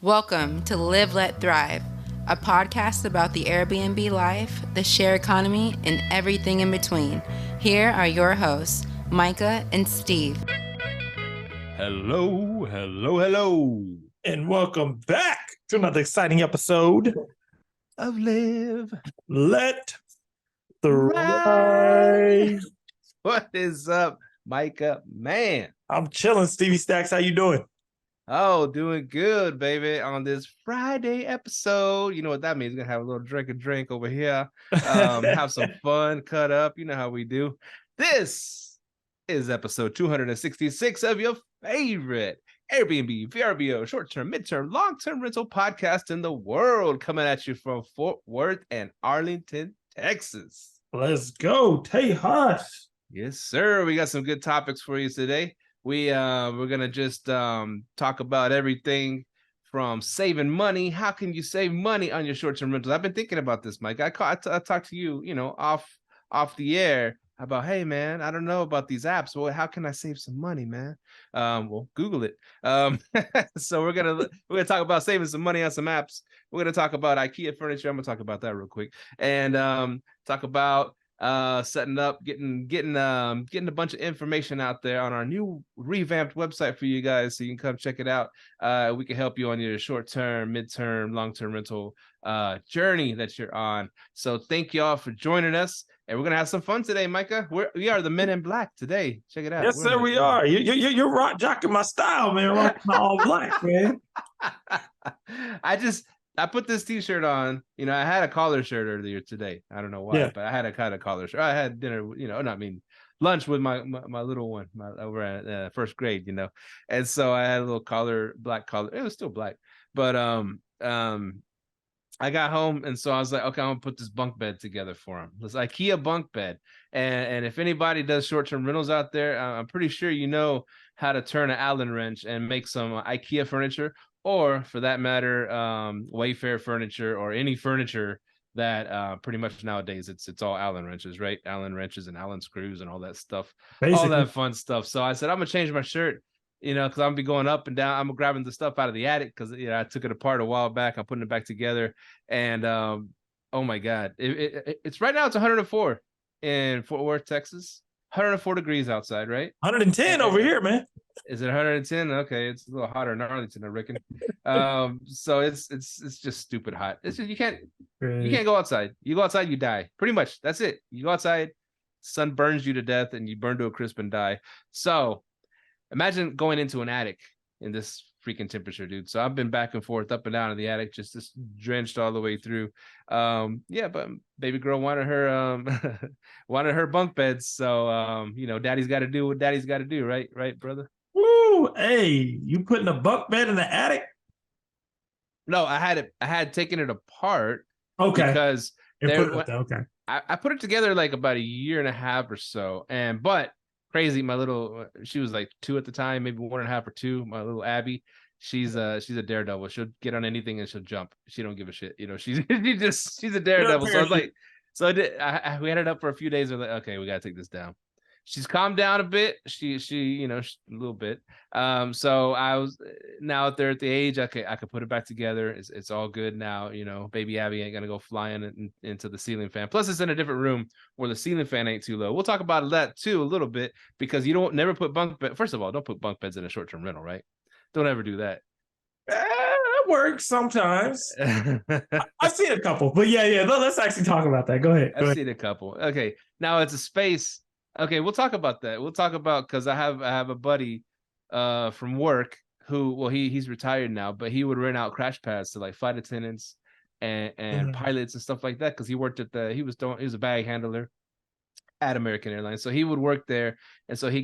Welcome to Live, Let, Thrive, a podcast about the Airbnb life, the share economy, and everything in between. Here are your hosts, Myka and Steve. Hello, hello, hello. And welcome back to another exciting episode Of Live, Let Thrive. What is up, Myka? Man. I'm chilling, Stevie Stacks. How you doing? Oh, doing good, baby. On this Friday episode, you know what that means. We're gonna have a little drink over here. Have some fun, cut up. You know how we do. This is episode 266 of your favorite Airbnb, VRBO, short-term, midterm, long-term rental podcast in the world, coming at you from Fort Worth and Arlington, Texas. Let's go. Tejas. Yes, sir. We got some good topics for you today. We're gonna just talk about everything from saving money. How can you save money on your short-term rentals? I've been thinking about this, Mike. I talked to you, off the air about, hey man, I don't know about these apps. Well, how can I save some money, man? Well, Google it. So we're gonna talk about saving some money on some apps. We're gonna talk about IKEA furniture. I'm gonna talk about that real quick, and talk about setting up, getting a bunch of information out there on our new revamped website for you guys, so you can come check it out. We can help you on your short-term, midterm, long-term rental journey that you're on. So thank y'all for joining us, and we're gonna have some fun today, Myka. We are the Men in Black today. Check it out. Yes, sir, we are. You're rock jocking my style, man. Rocking my all black, man. I put this t-shirt on, I had a collar shirt earlier today. I don't know why, but I had a kind of collar shirt. I had dinner, lunch with my little one over at first grade, And so I had a little black collar. It was still black, but I got home, and so I was like, okay, I'm gonna put this bunk bed together for him. This IKEA bunk bed. And if anybody does short-term rentals out there, I'm pretty sure you know how to turn an Allen wrench and make some IKEA furniture, or for that matter, Wayfair furniture, or any furniture that pretty much nowadays it's all Allen wrenches, right? Allen wrenches and Allen screws and all that stuff, all that fun stuff. So I said, I'm gonna change my shirt, because I'm gonna be going up and down. I'm grabbing the stuff out of the attic because I took it apart a while back. I'm putting it back together, and oh my God, it's right now it's 104 in Fort Worth, Texas. 104 degrees outside, right? 110 over here, man. Is it 110? Okay, it's a little hotter in Arlington, I reckon. So it's just stupid hot. It's just you can't go outside. You go outside, you die. Pretty much, that's it. You go outside, sun burns you to death, and you burn to a crisp and die. So imagine going into an attic in this freaking temperature, dude. So I've been back and forth, up and down in the attic, just drenched all the way through. But baby girl wanted her bunk beds. So daddy's got to do what daddy's got to do, right, brother? Woo! Hey, you putting a bunk bed in the attic? No, I had taken it apart. Okay. Because I put it together like about a year and a half or so, but crazy, she was like 2 at the time, maybe 1.5 or 2. My little Abby, she's a daredevil. She'll get on anything and she'll jump. She don't give a shit. She's a daredevil. So I was like, we had it up for a few days. We're like, okay, we gotta take this down. She's calmed down a bit. She a little bit. So I was now that they're at the age, okay, I could put it back together. It's all good now. Baby Abby ain't gonna go flying into the ceiling fan. Plus, it's in a different room where the ceiling fan ain't too low. We'll talk about that too a little bit, because you don't never put bunk bed. First of all, don't put bunk beds in a short-term rental, right? Don't ever do that. That works sometimes. I've seen a couple, but yeah. Let's actually talk about that. Go ahead. I've seen a couple. Okay, now it's a space. Okay, we'll talk about that. We'll talk about, because I have a buddy from work who, well, he's retired now, but he would rent out crash pads to like flight attendants and pilots and stuff like that, because he worked at he was a bag handler at American Airlines. So he would work there, and so he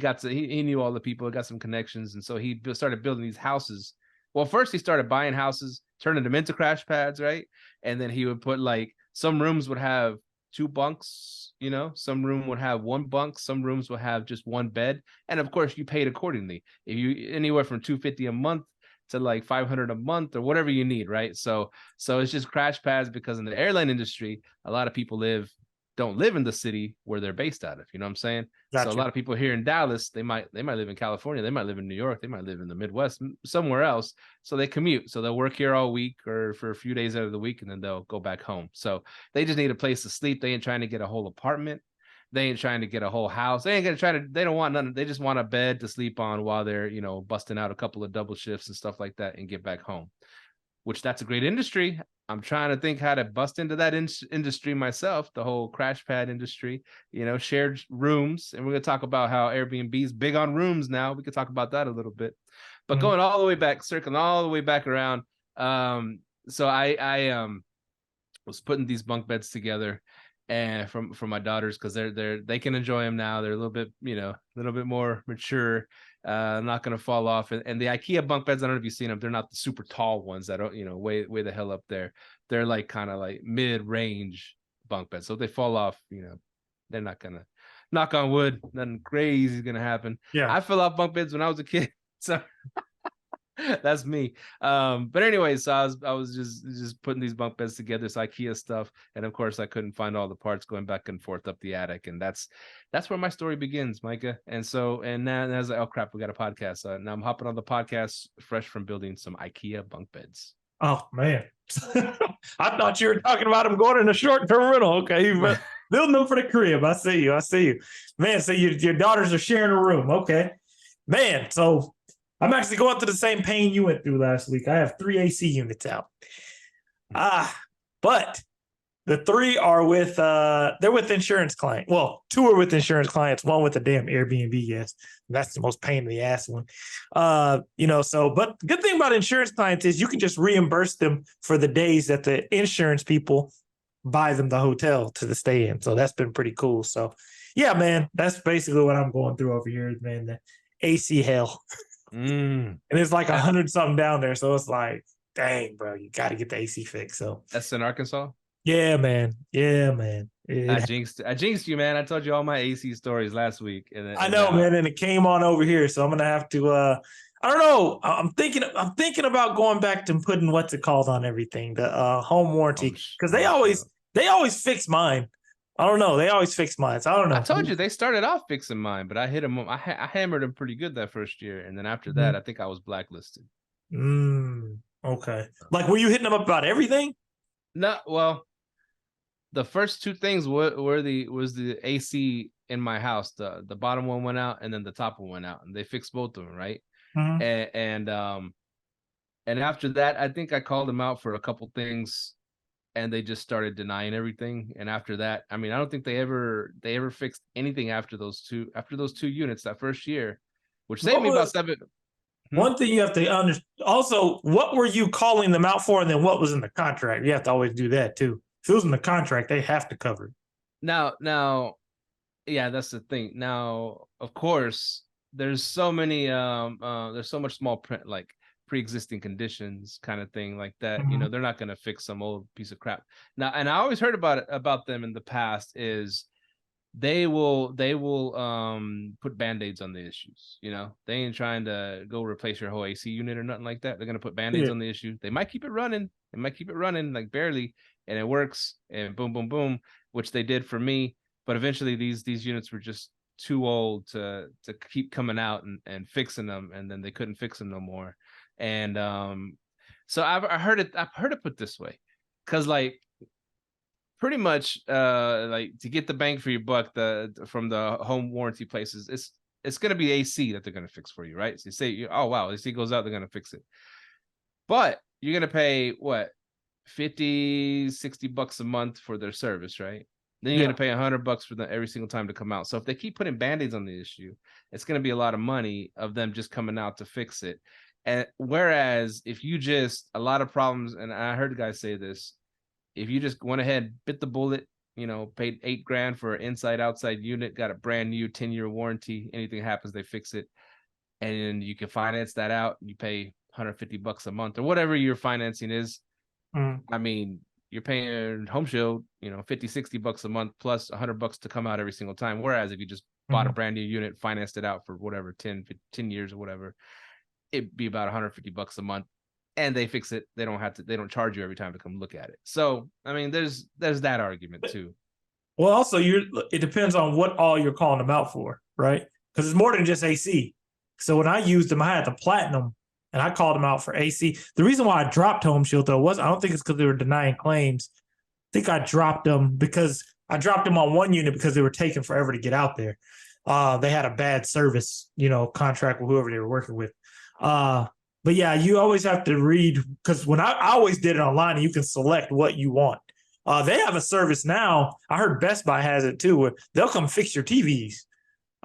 knew all the people, got some connections, and so he started building these houses. Well, first he started buying houses, turning them into crash pads, right? And then he would put, like, some rooms would have 2 bunks, some room would have 1 bunk, some rooms would have just 1 bed, and of course you paid accordingly. If you anywhere from $250 a month to like $500 a month, or whatever you need, right? So it's just crash pads, because in the airline industry, a lot of people live don't live in the city where they're based out of. You know what I'm saying? Gotcha. So a lot of people here in Dallas, they might live in California, they might live in New York, they might live in the Midwest, somewhere else. So they commute. So they'll work here all week or for a few days out of the week, and then they'll go back home. So they just need a place to sleep. They ain't trying to get a whole apartment. They ain't trying to get a whole house. They don't want nothing. They just want a bed to sleep on while they're, busting out a couple of double shifts and stuff like that and get back home, which that's a great industry. I'm trying to think how to bust into that industry myself, the whole crash pad industry, shared rooms. And we're going to talk about how Airbnb is big on rooms now. We could talk about that a little bit. But going all the way back, circling all the way back around. So I was putting these bunk beds together and from my daughters, because they can enjoy them now. They're a little bit, a little bit more mature. Not going to fall off. And the IKEA bunk beds, I don't know if you've seen them. They're not the super tall ones that are, way the hell up there. They're like kind of like mid-range bunk beds. So if they fall off, they're not going to, knock on wood, nothing crazy is going to happen. Yeah. I fell off bunk beds when I was a kid. So that's me. But anyways, so I was just putting these bunk beds together, this IKEA stuff, and of course I couldn't find all the parts, going back and forth up the attic, and that's where my story begins, Myka. And now I was like, oh crap, we got a podcast. Now I'm hopping on the podcast fresh from building some IKEA bunk beds. Oh man, I thought you were talking about them going in a short-term rental. Okay, but building them for the crib. I see you, man. So your daughters are sharing a room. Okay, man. So I'm actually going through the same pain you went through last week. I have 3 AC units out. But the 3 are with they're with insurance clients. Well, 2 are with insurance clients, 1 with a damn Airbnb. Yes, that's the most pain in the ass one. But the good thing about insurance clients is you can just reimburse them for the days that the insurance people buy them the hotel to stay in. So that's been pretty cool. So yeah, man, that's basically what I'm going through over here, man. The AC hell. And it's like 100 something down there, so it's like, dang, bro, you got to get the AC fixed. So that's in Arkansas. Yeah, man. I jinxed you, man. I told you all my AC stories last week, and I know, man, and it came on over here, so I'm gonna have to. I don't know. I'm thinking about going back to putting what's it called on everything, the home warranty, because they always fix mine. I don't know. They always fix mine. So I don't know. I told you they started off fixing mine, but I hit them. I hammered them pretty good that first year, and then after that, I think I was blacklisted. Okay. Like, were you hitting them up about everything? No. Well, the first 2 things was the AC in my house. The bottom one went out, and then the top one went out, and they fixed both of them, right? And after that, I think I called them out for a couple things, and they just started denying everything. And after that, I mean, I don't think they ever fixed anything after those two units that first year, which saved me about 7. One thing you have to understand. Also, what were you calling them out for, and then what was in the contract? You have to always do that too. If it was in the contract, they have to cover it. Now, yeah, that's the thing. Now, of course, there's so many, there's so much small print, like pre-existing conditions kind of thing like that. They're not going to fix some old piece of crap. Now, and I always heard about them in the past is they will put band-aids on the issues. They ain't trying to go replace your whole AC unit or nothing like that. They're going to put band-aids on the issue. They might keep it running. Like barely, and it works, and boom, boom, boom, which they did for me. But eventually these units were just too old to keep coming out and fixing them, and then they couldn't fix them no more. And so I've heard it put this way, because like pretty much like to get the bang for your buck from the home warranty places, it's going to be AC that they're going to fix for you, right? So you say, oh wow, AC goes out, they're going to fix it, but you're going to pay what, $50-$60 a month for their service, right? Then you're going to pay $100 for them every single time to come out. So if they keep putting band-aids on the issue, it's going to be a lot of money of them just coming out to fix it. And whereas if you just, a lot of problems, and I heard guys say this, if you just went ahead, bit the bullet, paid $8,000 for an inside-outside unit, got a brand new 10-year warranty, anything happens, they fix it, and you can finance that out. You pay $150 a month or whatever your financing is. I mean, you're paying Home Shield, $50-$60 a month plus $100 to come out every single time. Whereas if you just bought a brand new unit, financed it out for whatever 10 years or whatever, it'd be about $150 a month, and they fix it. They don't charge you every time to come look at it. So I mean, there's that argument too. Well, also it depends on what all you're calling them out for, right? Because it's more than just AC. So when I used them, I had the platinum and I called them out for AC. The reason why I dropped Home Shield though was I don't think it's because they were denying claims. I think I dropped them because I dropped them on one unit because they were taking forever to get out there. They had a bad service, contract with whoever they were working with. But yeah, you always have to read because when I always did it online, and you can select what you want. They have a service now. I heard Best Buy has it too, where they'll come fix your TVs.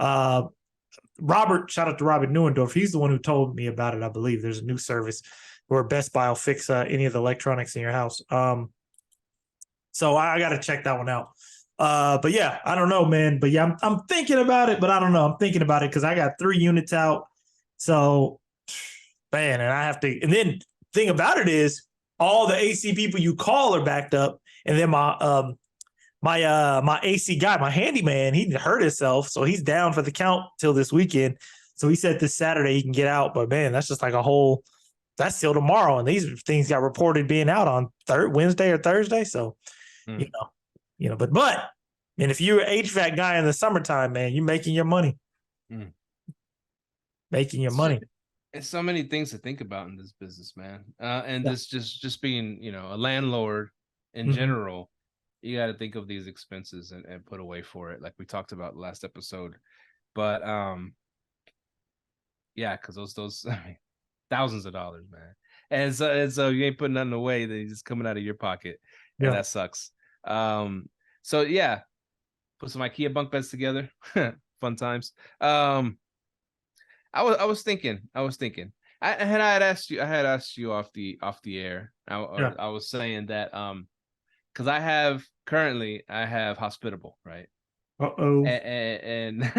Shout out to Robert Neuendorf. He's the one who told me about it. I believe there's a new service where Best Buy will fix any of the electronics in your house. So I got to check that one out. But yeah, I don't know, man. But yeah, I'm thinking about it, but I don't know. I'm thinking about it because I got 3 units out. So, man, and I have to. And then thing about it is, all the AC people you call are backed up, and then my AC guy, my handyman, he hurt himself, so he's down for the count till this weekend. So he said this Saturday he can get out, but man, that's just like that's till tomorrow, and these things got reported being out on Wednesday or Thursday. So, but and if you're an HVAC guy in the summertime, man, you're making your money. Making your money. It's so many things to think about in this business, man. And this just being, a landlord in general, you got to think of these expenses and put away for it, like we talked about last episode. But yeah, because those thousands of dollars, man. And so you ain't putting nothing away, that just coming out of your pocket, and that sucks. So yeah, put some IKEA bunk beds together, fun times. I was thinking. I had asked you off the air. I was saying that because I have Hospitable, right? And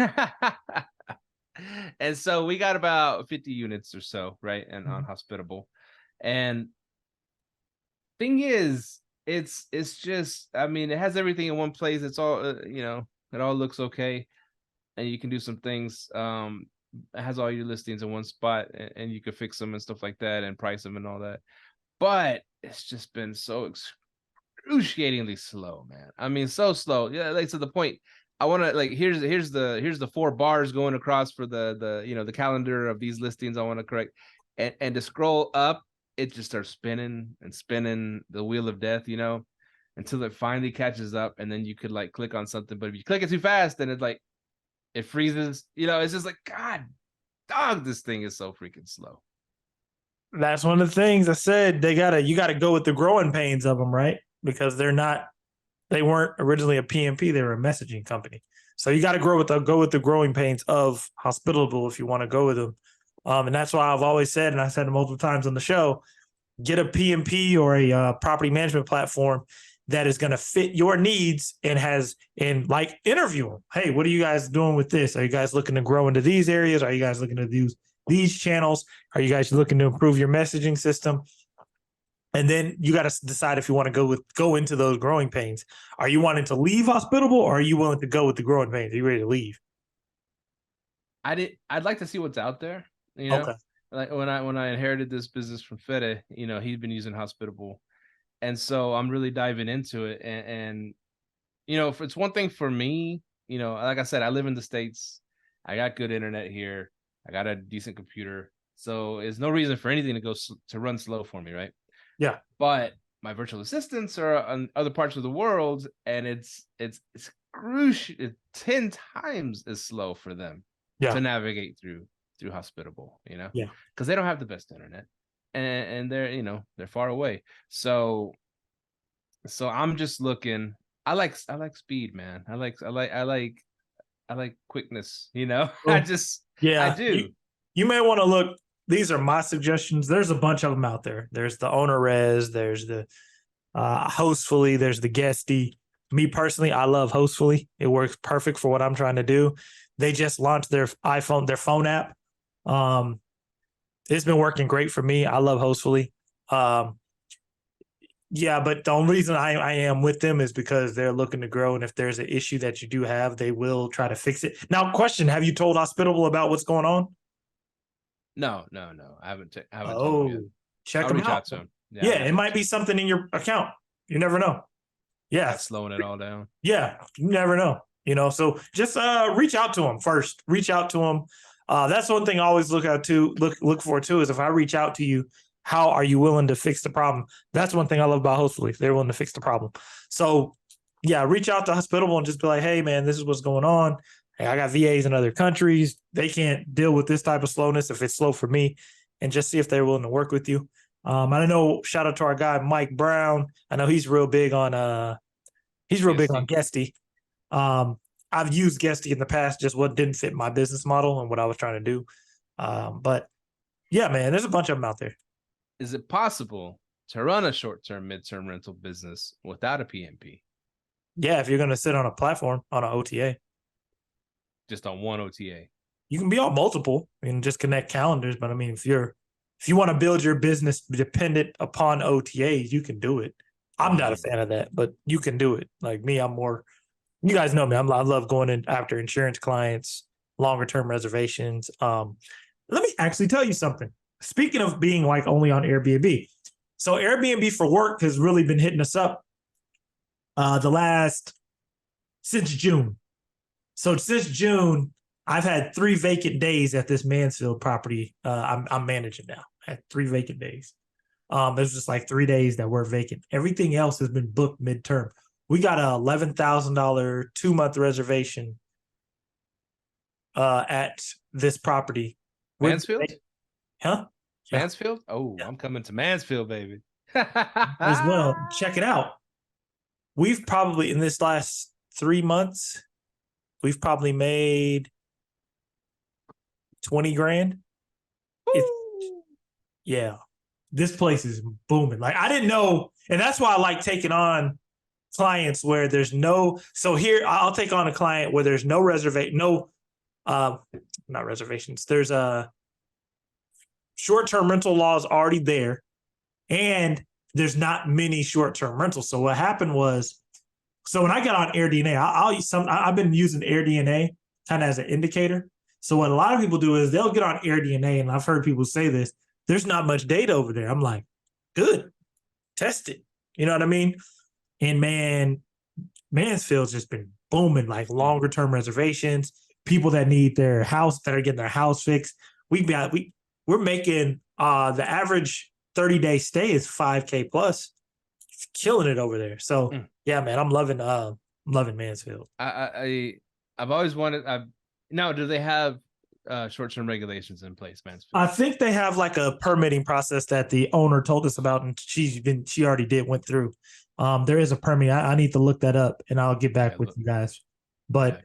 and so we got about 50 units or so, right? And on Hospitable, and thing is, it's just, I mean, it has everything in one place. It's all it all looks okay, and you can do some things. It has all your listings in one spot, and you can fix them and stuff like that, and price them and all that. But it's just been so excruciatingly slow, man. I mean, so slow. Yeah, like to the point. I want to here's the 4 bars going across for the the calendar of these listings I want to correct, and to scroll up, it just starts spinning and spinning the wheel of death, until it finally catches up, and then you could click on something. But if you click it too fast, then it freezes. It's just like, God, dog, this thing is so freaking slow. That's one of the things I said. You gotta go with the growing pains of them, right? Because they weren't originally a PMP, they were a messaging company. So you got to go with the growing pains of Hospitable if you want to go with them. And that's why I've always said, and I said it multiple times on the show, get a PMP or a property management platform that is going to fit your needs and interview them. Hey, what are you guys doing with this? Are you guys looking to grow into these areas? Are you guys looking to use these channels? Are you guys looking to improve your messaging system? And then you got to decide if you want to go into those growing pains. Are you wanting to leave Hospitable, or are you willing to go with the growing pains? Are you ready to leave? I'd like to see what's out there. Okay. Like when I inherited this business from Fede, he'd been using Hospitable. And so I'm really diving into it. And if it's one thing for me, like I said, I live in the States. I got good internet here. I got a decent computer. So there's no reason for anything to run slow for me, right? Yeah. But my virtual assistants are on other parts of the world, and it's crucial. 10 times as slow for them to navigate through Hospitable, because they don't have the best internet. And they're far away. So I'm just looking. I like speed, man. I like quickness. Well, I do. You may want to look. These are my suggestions. There's a bunch of them out there. There's the Owner Res. There's the Hostfully. There's the Guesty. Me personally, I love Hostfully. It works perfect for what I'm trying to do. They just launched their phone app. It's been working great for me. I love Hostfully. But the only reason I am with them is because they're looking to grow. And if there's an issue that you do have, they will try to fix it. Now, question, have you told Hospitable about what's going on? No. I haven't told him yet. Check them out. To him. Yeah, it might be something in your account. You never know. Yeah. That's slowing it all down. Yeah. You never know. So just reach out to them first. Reach out to them. That's one thing I always look for too, is if I reach out to you, how are you willing to fix the problem? That's one thing I love about Hostfully. They're willing to fix the problem. So yeah, reach out to Hospitable and just be like, hey man, this is what's going on. Hey, I got VAs in other countries. They can't deal with this type of slowness if it's slow for me, and just see if they're willing to work with you. I know, shout out to our guy, Mike Brown. I know he's real big on Guesty. I've used Guesty in the past, just what didn't fit my business model and what I was trying to do. But yeah, man, there's a bunch of them out there. Is it possible to run a short-term, mid-term rental business without a PMP? Yeah, if you're going to sit on a platform on an OTA. Just on one OTA. You can be on multiple and just connect calendars. But I mean, if you want to build your business dependent upon OTAs, you can do it. I'm not a fan of that, but you can do it. Like me, I'm more, you guys know me. I love going in after insurance clients, longer term reservations. Let me actually tell you something. Speaking of being like only on Airbnb. So Airbnb for work has really been hitting us up since June. So since June, I've had 3 vacant days at this Mansfield property. I'm managing now. I had 3 vacant days. There's just like 3 days that were vacant. Everything else has been booked midterm. We got a $11,000 2-month reservation at this property. Mansfield? Huh? Yeah. Mansfield? Oh, yeah. I'm coming to Mansfield, baby. As well. Check it out. We've probably, in this last 3 months, we've probably made 20 grand. Yeah. This place is booming. Like, I didn't know. And that's why I like taking on clients where there's no. So here, I'll take on a client where there's no reservation, not reservations. There's a short-term rental laws already there, and there's not many short-term rentals. So what happened was, so when I got on AirDNA, I've been using AirDNA kind of as an indicator. So what a lot of people do is they'll get on AirDNA, and I've heard people say this, there's not much data over there. I'm like, good, test it. You know what I mean? And man, Mansfield's just been booming, like longer term reservations, people that need their house, that are getting their house fixed. We're making the average 30-day stay is $5K plus. It's killing it over there. So yeah, man, I'm loving Mansfield. I've always wanted. Now, do they have short-term regulations in place, Mansfield? I think they have like a permitting process that the owner told us about, and she already went through. There is a permit. I need to look that up, and I'll get back with you guys. But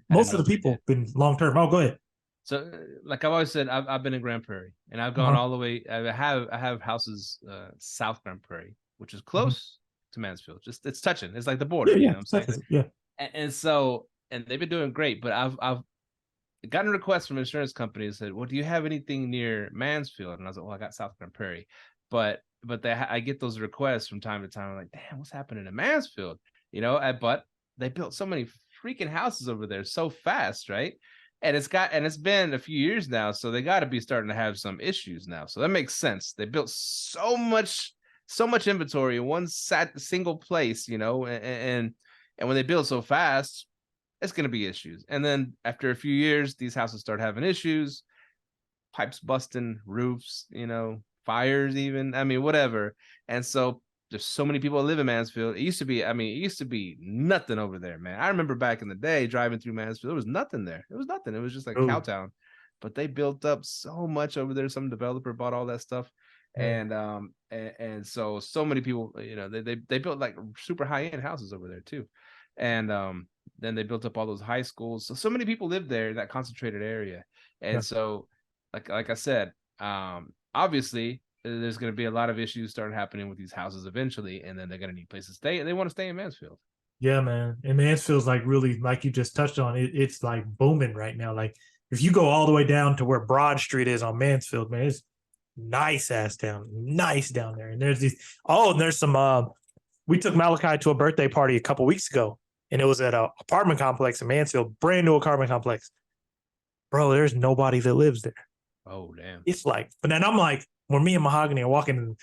most of the people have been long-term. Oh, go ahead. So, like I've always said, I've been in Grand Prairie, and And all the way. I have houses South Grand Prairie, which is close to Mansfield. Just it's touching. It's like the border. You know what I'm saying? Yeah. And they've been doing great. But I've gotten requests from insurance companies that said, "Well, do you have anything near Mansfield?" And I was like, "Well, I got South Grand Prairie," but I get those requests from time to time. I'm like, "Damn, what's happening in Mansfield?" But they built so many freaking houses over there so fast, right? And it's been a few years now, so they got to be starting to have some issues now. So that makes sense. They built so much inventory in one single place, and when they build so fast, it's going to be issues. And then after a few years, these houses start having issues, pipes busting, roofs, fires, even. I mean, whatever. And so there's so many people that live in Mansfield. It used to be nothing over there, man. I remember back in the day driving through Mansfield, there was nothing there. It was nothing. It was just like Cowtown. But they built up so much over there. Some developer bought all that stuff. And so many people, they built like super high-end houses over there too. And then they built up all those high schools. So many people live there in that concentrated area. And so like I said, obviously there's going to be a lot of issues starting happening with these houses eventually, and then they're going to need places to stay, and they want to stay in Mansfield. Yeah, man. And Mansfield's like really, like you just touched on, it's like booming right now. Like if you go all the way down to where Broad Street is on Mansfield, man, it's nice down there. And there's some, we took Malachi to a birthday party a couple weeks ago, and it was at an apartment complex in Mansfield, brand new apartment complex. Bro, there's nobody that lives there. Oh, damn. It's like, but then I'm like, when me and Mahogany are walking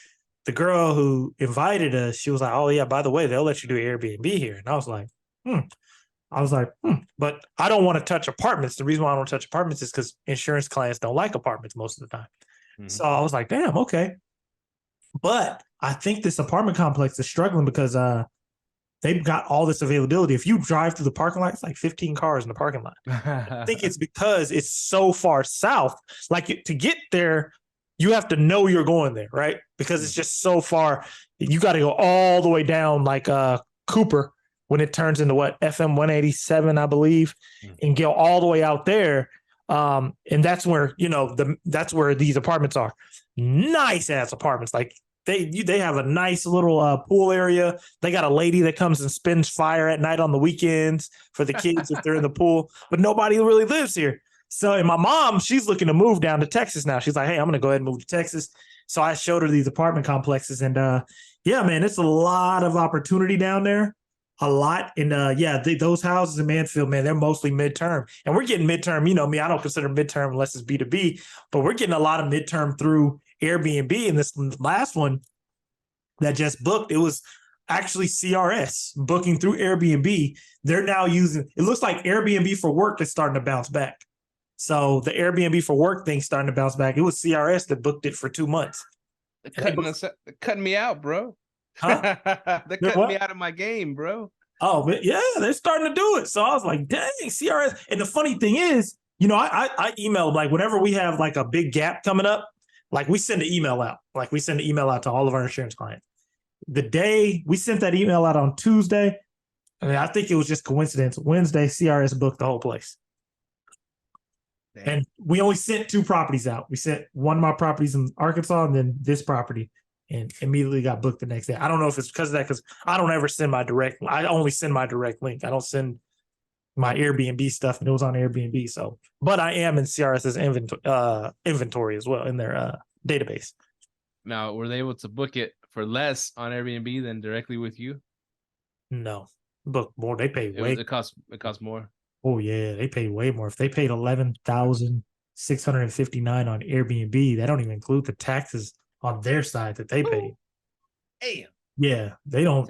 the girl who invited us, she was like, "Oh yeah, by the way, they'll let you do Airbnb here." And I was like, But I don't want to touch apartments. The reason why I don't touch apartments is because insurance clients don't like apartments most of the time. Mm-hmm. So I was like, damn, okay. But I think this apartment complex is struggling because they've got all this availability. If you drive through the parking lot, it's like 15 cars in the parking lot. I think it's because it's so far south. Like to get there, you have to know you're going there, right? Because it's just so far. You got to go all the way down like Cooper when it turns into what, FM 187, I believe, and go all the way out there. And that's where, that's where these apartments are. Nice ass apartments. Like they have a nice little pool area. They got a lady that comes and spins fire at night on the weekends for the kids if they're in the pool, but nobody really lives here. So, and my mom, she's looking to move down to Texas now. She's like, hey, I'm going to go ahead and move to Texas. So I showed her these apartment complexes and yeah, man, it's a lot of opportunity down there. A lot. And those houses in Mansfield, man, they're mostly midterm. And we're getting midterm, me, I don't consider midterm unless it's B2B, but we're getting a lot of midterm through Airbnb. And this last one that just booked, it was actually CRS booking through Airbnb. They're now using, it looks like Airbnb for work is starting to bounce back. So the Airbnb for work thing's starting to bounce back. It was CRS that booked it for 2 months. Cutting me out, bro. Huh? They're cutting me out of my game, bro. Oh, but yeah, they're starting to do it. So I was like, dang, CRS. And the funny thing is, I email, like whenever we have like a big gap coming up, like we send an email out. Like we send an email out to all of our insurance clients. The day we sent that email out on Tuesday, I think it was just coincidence. Wednesday, CRS booked the whole place. Damn. And we only sent 2 properties out. We sent one of my properties in Arkansas and then this property, and immediately got booked the next day. I don't know if it's because of that, because I don't ever send my direct. I only send my direct link. I don't send my Airbnb stuff, and it was on Airbnb. So, but I am in CRS's inventory as well in their database. Now, were they able to book it for less on Airbnb than directly with you? No, book more. They pay way. It costs more. Oh yeah, they pay way more. If they paid $11,659 on Airbnb, they don't even include the taxes on their side that they pay. Damn. Yeah, they don't.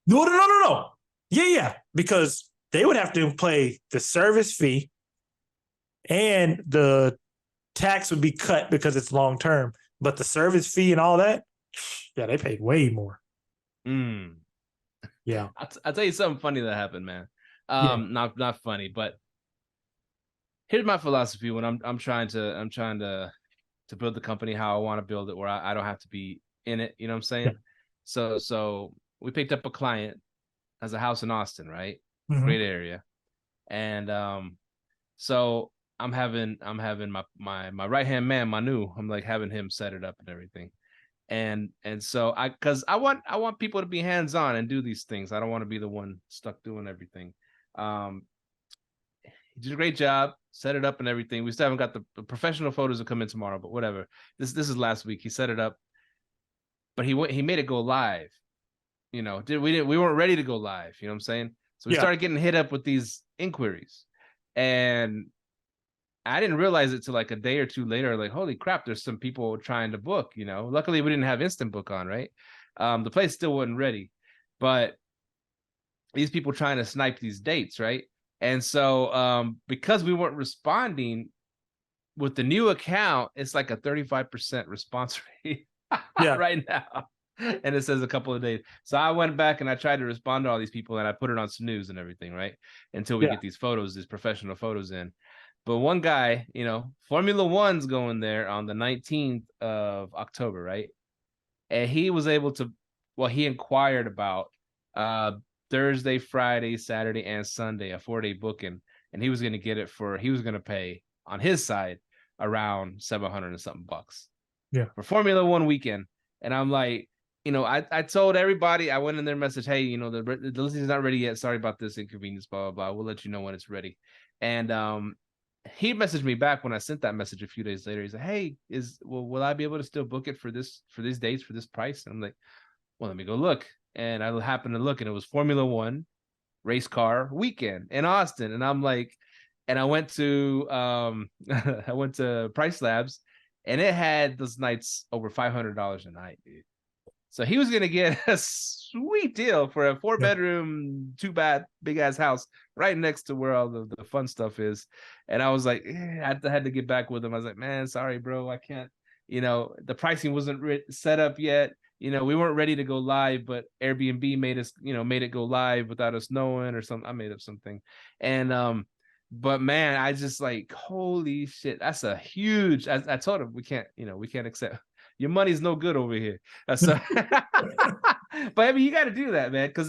No. Yeah, because they would have to pay the service fee, and the tax would be cut because it's long term. But the service fee and all that, yeah, they paid way more. Yeah, I'll tell you something funny that happened, man. Not funny, but here's my philosophy when I'm trying to build the company how I want to build it, where I don't have to be in it. You know what I'm saying? Yeah. So we picked up a client, has a house in Austin, right? Mm-hmm. Great area. And so I'm having my right-hand man, Manu, I'm like having him set it up and everything. And so because I want people to be hands-on and do these things. I don't want to be the one stuck doing everything. He did a great job, set it up and everything. We still haven't got the professional photos to come in tomorrow, but whatever. This is last week. He set it up, but he made it go live. We weren't ready to go live. You know what I'm saying? So we started getting hit up with these inquiries, and I didn't realize it till like a day or two later. Like, holy crap, there's some people trying to book. Luckily we didn't have instant book on, right? The place still wasn't ready, but these people trying to snipe these dates, right? And so because we weren't responding with the new account, it's like a 35% response rate right now. And it says a couple of days. So I went back and I tried to respond to all these people, and I put it on snooze and everything, right? Until we get these professional photos in. But one guy, Formula One's going there on the 19th of October, right? And he was able to, he inquired about Thursday, Friday, Saturday, and Sunday, a 4-day booking, and he was going to pay on his side around $700 and something bucks. Yeah. For Formula One weekend. And I'm like, I told everybody, I went in their message, hey, the listing's not ready yet. Sorry about this inconvenience, blah, blah, blah. We'll let you know when it's ready. And he messaged me back when I sent that message a few days later. He said, hey, will I be able to still book it for these dates, for this price? And I'm like, well, let me go look. And I happened to look, and it was Formula One race car weekend in Austin. And I'm like, and I went to Price Labs, and it had those nights over $500 a night, dude. So he was gonna get a sweet deal for a 4-bedroom, 2-bath, big ass house right next to where all the fun stuff is. And I was like, I had to get back with him. I was like, man, sorry, bro, I can't. The pricing wasn't set up yet. We weren't ready to go live, but Airbnb made it go live without us knowing or something. I made up something. And but man, I just like, holy shit, that's a huge. I told him we can't accept. Your money's no good over here. So, but I mean, you got to do that, man, because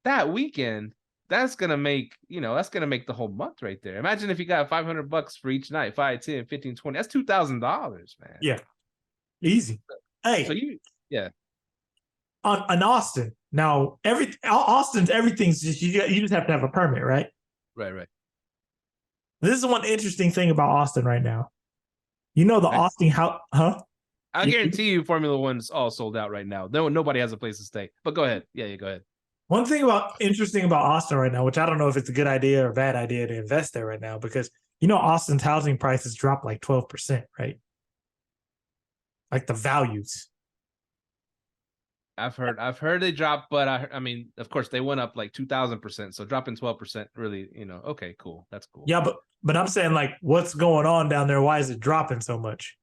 that weekend, that's gonna make the whole month right there. Imagine if you got $500 for each night, 5, 10, 15, 20. That's $2,000, man. Yeah, easy. Hey, so on Austin now, Austin's everything's just you just have to have a permit, right? Right. This is one interesting thing about Austin right now. Austin how I guarantee you Formula One's all sold out right now. Nobody has a place to stay. But go ahead. Yeah, go ahead. One thing interesting about Austin right now, which I don't know if it's a good idea or a bad idea to invest there right now, because Austin's housing prices dropped like 12%, right? Like the values. I've heard they dropped, but I mean, of course, they went up like 2,000%. So dropping 12%, really, okay, cool, that's cool. Yeah, but I'm saying, like, what's going on down there? Why is it dropping so much?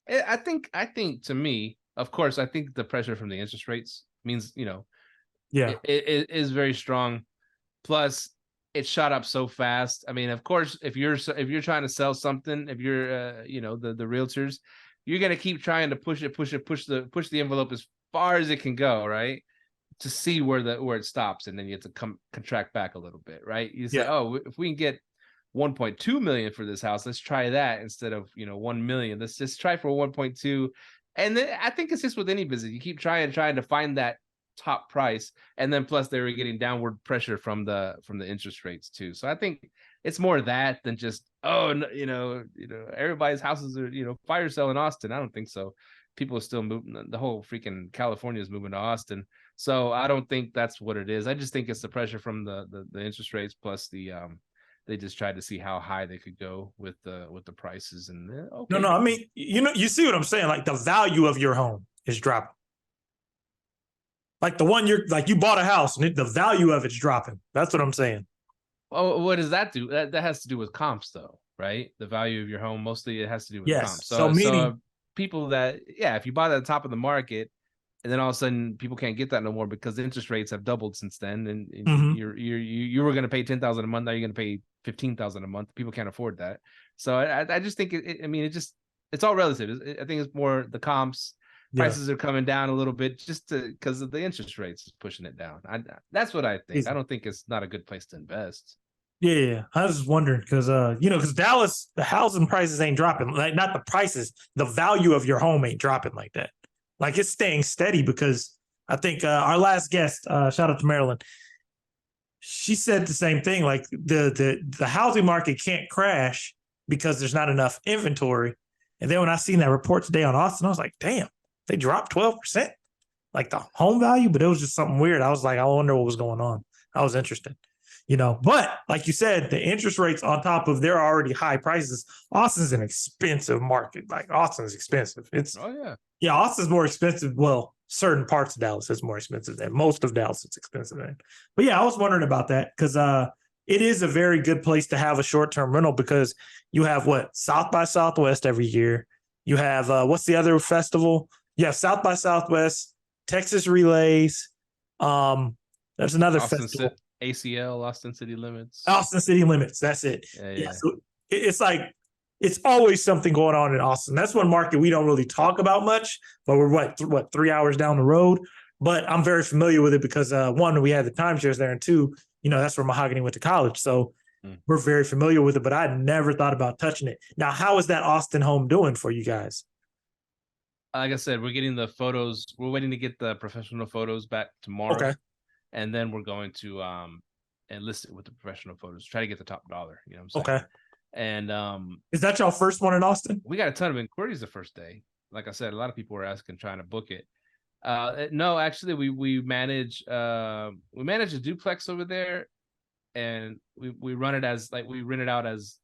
I think to me, of course, I think the pressure from the interest rates means yeah, it is very strong. Plus, it shot up so fast. I mean, of course, if you're trying to sell something, if you're the realtors, you're gonna keep trying to push the envelope as far as it can go, right? To see where it stops, and then you have to contract back a little bit, right? You say, oh, if we can get 1.2 million for this house, let's try that instead of 1 million. Let's just try for 1.2. And then I think it's just with any business, you keep trying to find that top price, and then plus they were getting downward pressure from the interest rates too. So I think it's more that than just everybody's houses are fire sale in Austin. I don't think so. People are still moving. The whole freaking California is moving to Austin. So I don't think that's what it is. I just think it's the pressure from the interest rates plus the they just tried to see how high they could go with the prices. And okay. No, I mean, you see what I'm saying? Like the value of your home is dropping. Like the one you bought a house and the value of it's dropping. That's what I'm saying. Oh, what does that do? That has to do with comps, though, right? The value of your home, mostly it has to do with comps. So people that, if you bought at the top of the market, and then all of a sudden people can't get that no more because the interest rates have doubled since then, and you were going to pay $10,000 a month, now you're going to pay $15,000 a month. People can't afford that. So I just think it's all relative. I think it's more the comps. Prices are coming down a little bit just because of the interest rates is pushing it down. That's what I think. I don't think it's not a good place to invest. Yeah. I was just wondering because because Dallas, the housing prices ain't dropping. Like not the prices, the value of your home ain't dropping like that. Like it's staying steady because I think our last guest, shout out to Marilyn, she said the same thing. Like the housing market can't crash because there's not enough inventory. And then when I seen that report today on Austin, I was like, damn. They dropped 12%, like the home value, but it was just something weird. I was like, I wonder what was going on. I was interested, but like you said, the interest rates on top of their already high prices, Austin's an expensive market. Like Austin's expensive. Austin's more expensive. Well, certain parts of Dallas is more expensive than most of Dallas. It's expensive than. But yeah, I was wondering about that because it is a very good place to have a short-term rental because you have South by Southwest every year. You have what's the other festival? You have South by Southwest, Texas Relays. There's another festival. ACL, Austin City Limits. Austin City Limits. That's it. Yeah. So it's like it's always something going on in Austin. That's one market we don't really talk about much, but we're 3 hours down the road. But I'm very familiar with it because one, we had the timeshares there, and two, that's where Mahogany went to college. So we're very familiar with it, but I never thought about touching it. Now, how is that Austin home doing for you guys? Like I said, we're getting the photos. We're waiting to get the professional photos back tomorrow. Okay. And then we're going to enlist it with the professional photos. Try to get the top dollar. You know what I'm saying? Okay. And is that your first one in Austin? We got a ton of inquiries the first day. Like I said, a lot of people were asking, trying to book it. No, actually, we manage a duplex over there, and we run it as we rent it out as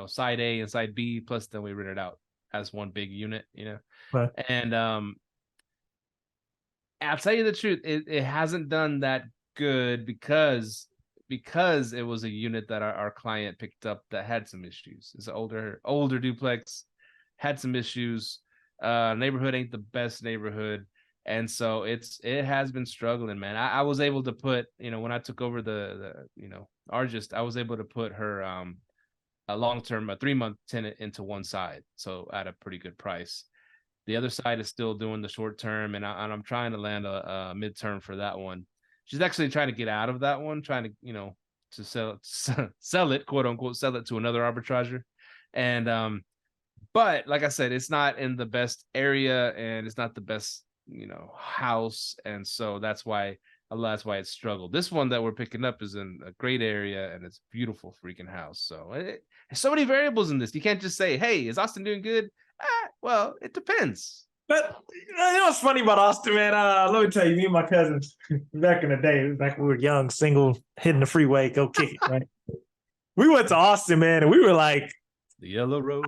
side A and side B. Plus, then we rent it out as one big unit. Right. And I'll tell you the truth. It hasn't done that good because it was a unit that our client picked up that had some issues. It's an older duplex, had some issues. Neighborhood ain't the best neighborhood. And so it has been struggling, man. I was able to put, when I took over the Argist, I was able to put her a 3-month tenant into one side. So at a pretty good price. The other side is still doing the short term, and I'm trying to land a midterm for that one. She's actually trying to get out of that one, trying to, to sell it, quote unquote, sell it to another arbitrager. And but like I said, it's not in the best area and it's not the best, house. And so that's why it's struggled. This one that we're picking up is in a great area and it's a beautiful freaking house. So there's so many variables in this. You can't just say, hey, is Austin doing good? Well, it depends. But what's funny about Austin, man? Let me tell you, me and my cousins back in the day, back when we were young, single, hitting the freeway, go kick it, right? We went to Austin, man, and we were like, the Yellow Rose.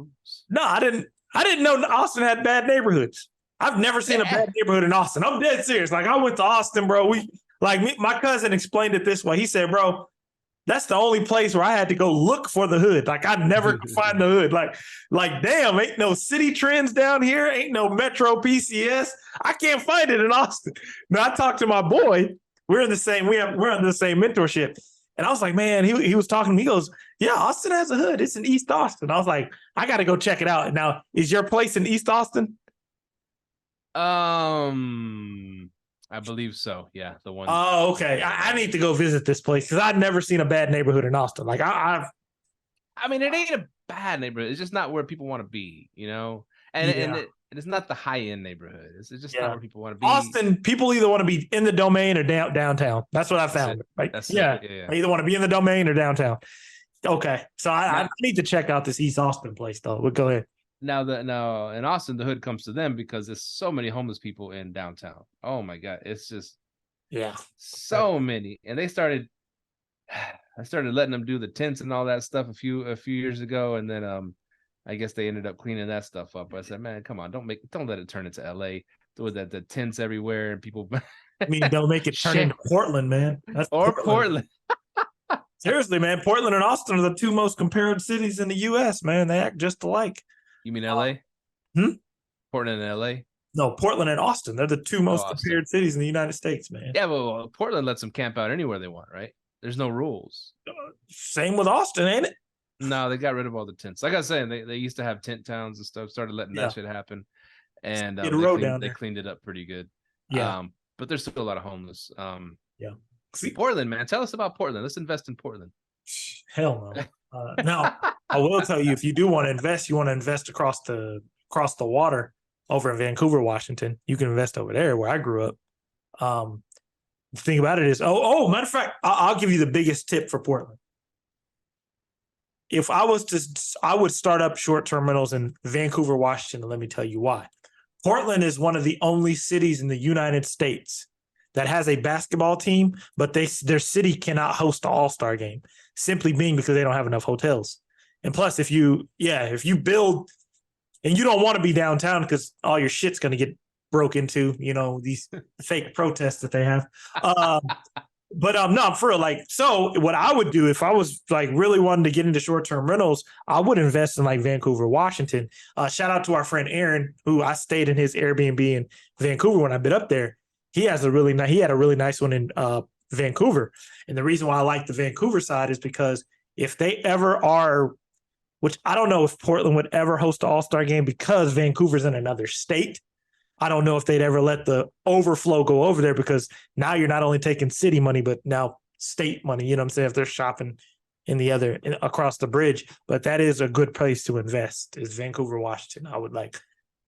No, I didn't know Austin had bad neighborhoods. I've never seen a bad neighborhood in Austin. I'm dead serious. Like, I went to Austin, bro. My cousin explained it this way. He said, bro, that's the only place where I had to go look for the hood. Like, I never could find the hood. Like, damn, ain't no City Trends down here. Ain't no Metro PCS. I can't find it in Austin. Now, I talked to my boy. We're in the same mentorship. And I was like, man, he was talking to me. He goes, yeah, Austin has a hood. It's in East Austin. I was like, I got to go check it out. Now, is your place in East Austin? I believe so. Yeah, the one. Oh, okay. I need to go visit this place because I've never seen a bad neighborhood in Austin. Like I mean, it ain't a bad neighborhood. It's just not where people want to be, And it's not the high end neighborhood. It's just not where people want to be. Austin, people either want to be in the Domain or downtown. That's what I found. Right? Yeah. I either want to be in the Domain or downtown. Okay, so I need to check out this East Austin place though. We'll go ahead. Now in Austin, the hood comes to them because there's so many homeless people in downtown. Oh my God. It's just so many. And I started letting them do the tents and all that stuff a few years ago. And then I guess they ended up cleaning that stuff up. I said, man, come on, don't let it turn into LA. Do the tents everywhere and people don't make it turn into Portland, man. That's Portland. Seriously, man. Portland and Austin are the two most compared cities in the US, man. They act just alike. You mean LA? Portland and LA? No, Portland and Austin. They're the two most compared cities in the United States, man. Yeah, well, Portland lets them camp out anywhere they want, right? There's no rules. Same with Austin, ain't it? No, they got rid of all the tents. Like I was saying, they used to have tent towns and stuff, started letting that shit happen. And they cleaned it up pretty good. Yeah. But there's still a lot of homeless. See, Portland, man. Tell us about Portland. Let's invest in Portland. Hell no. Now, I will tell you, if you do want to invest, you want to invest across the water over in Vancouver, Washington. You can invest over there where I grew up. The thing about it is, matter of fact, I'll give you the biggest tip for Portland. If I would start up short-term rentals in Vancouver, Washington, and let me tell you why. Portland is one of the only cities in the United States that has a basketball team, but their city cannot host the All-Star game, simply being because they don't have enough hotels. And plus, if you build, and you don't want to be downtown because all your shit's going to get broke into, these fake protests that they have. But no, for real, so what I would do if I was really wanting to get into short-term rentals, I would invest in Vancouver, Washington. Shout out to our friend Aaron, who I stayed in his Airbnb in Vancouver when I've been up there. He had a really nice one in Vancouver. And the reason why I like the Vancouver side is because if they ever are, which I don't know if Portland would ever host an All-Star game because Vancouver's in another state. I don't know if they'd ever let the overflow go over there because now you're not only taking city money, but now state money, you know what I'm saying? If they're shopping across the bridge, but that is a good place to invest is Vancouver, Washington. I would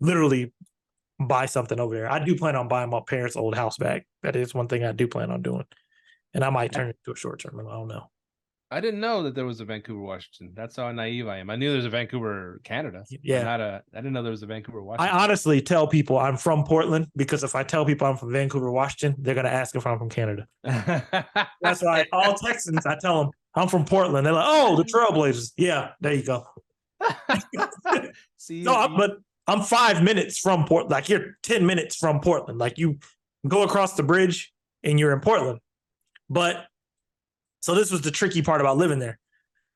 literally buy something over there. I do plan on buying my parents' old house back. That is one thing I do plan on doing. And I might turn it into a short term. I don't know. I didn't know that there was a Vancouver, Washington. That's how naive I am. I knew there's a Vancouver, Canada. Yeah. I didn't know there was a Vancouver, Washington. I honestly tell people I'm from Portland because if I tell people I'm from Vancouver, Washington, they're going to ask if I'm from Canada. That's why all Texans, I tell them I'm from Portland. They're like, oh, the Trailblazers. Yeah, there you go. See, but I'm 5 minutes from Portland. You're 10 minutes from Portland. You go across the bridge, and you're in Portland. But so this was the tricky part about living there.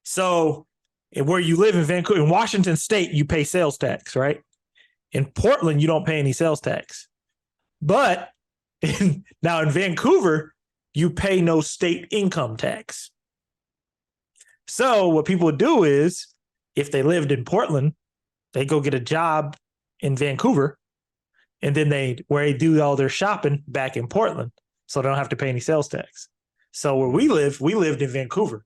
So where you live in Vancouver, in Washington State, you pay sales tax, right? In Portland, you don't pay any sales tax. But now in Vancouver, you pay no state income tax. So what people would do is, if they lived in Portland, they go get a job in Vancouver, and then where they do all their shopping back in Portland, so they don't have to pay any sales tax. So where we lived in Vancouver.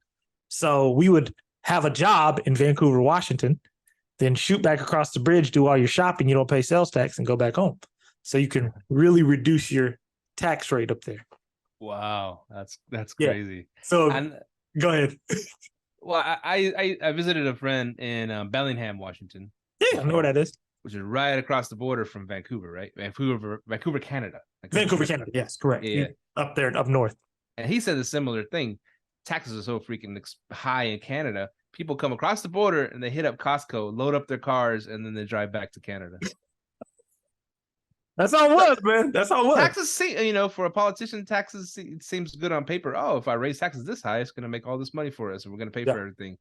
So we would have a job in Vancouver, Washington, then shoot back across the bridge, do all your shopping, you don't pay sales tax, and go back home. So you can really reduce your tax rate up there. Wow, that's crazy. So go ahead. Well, I visited a friend in Bellingham, Washington. Yeah, I know where that is. Which is right across the border from Vancouver, right? Vancouver, Canada. Vancouver, Canada. Yes, correct. Yeah. Up there, up north. And he said a similar thing. Taxes are so freaking high in Canada. People come across the border and they hit up Costco, load up their cars, and then they drive back to Canada. That's how it was, man. That's how it was. Taxes, for a politician, taxes it seems good on paper. Oh, if I raise taxes this high, it's going to make all this money for us, and we're going to pay for everything.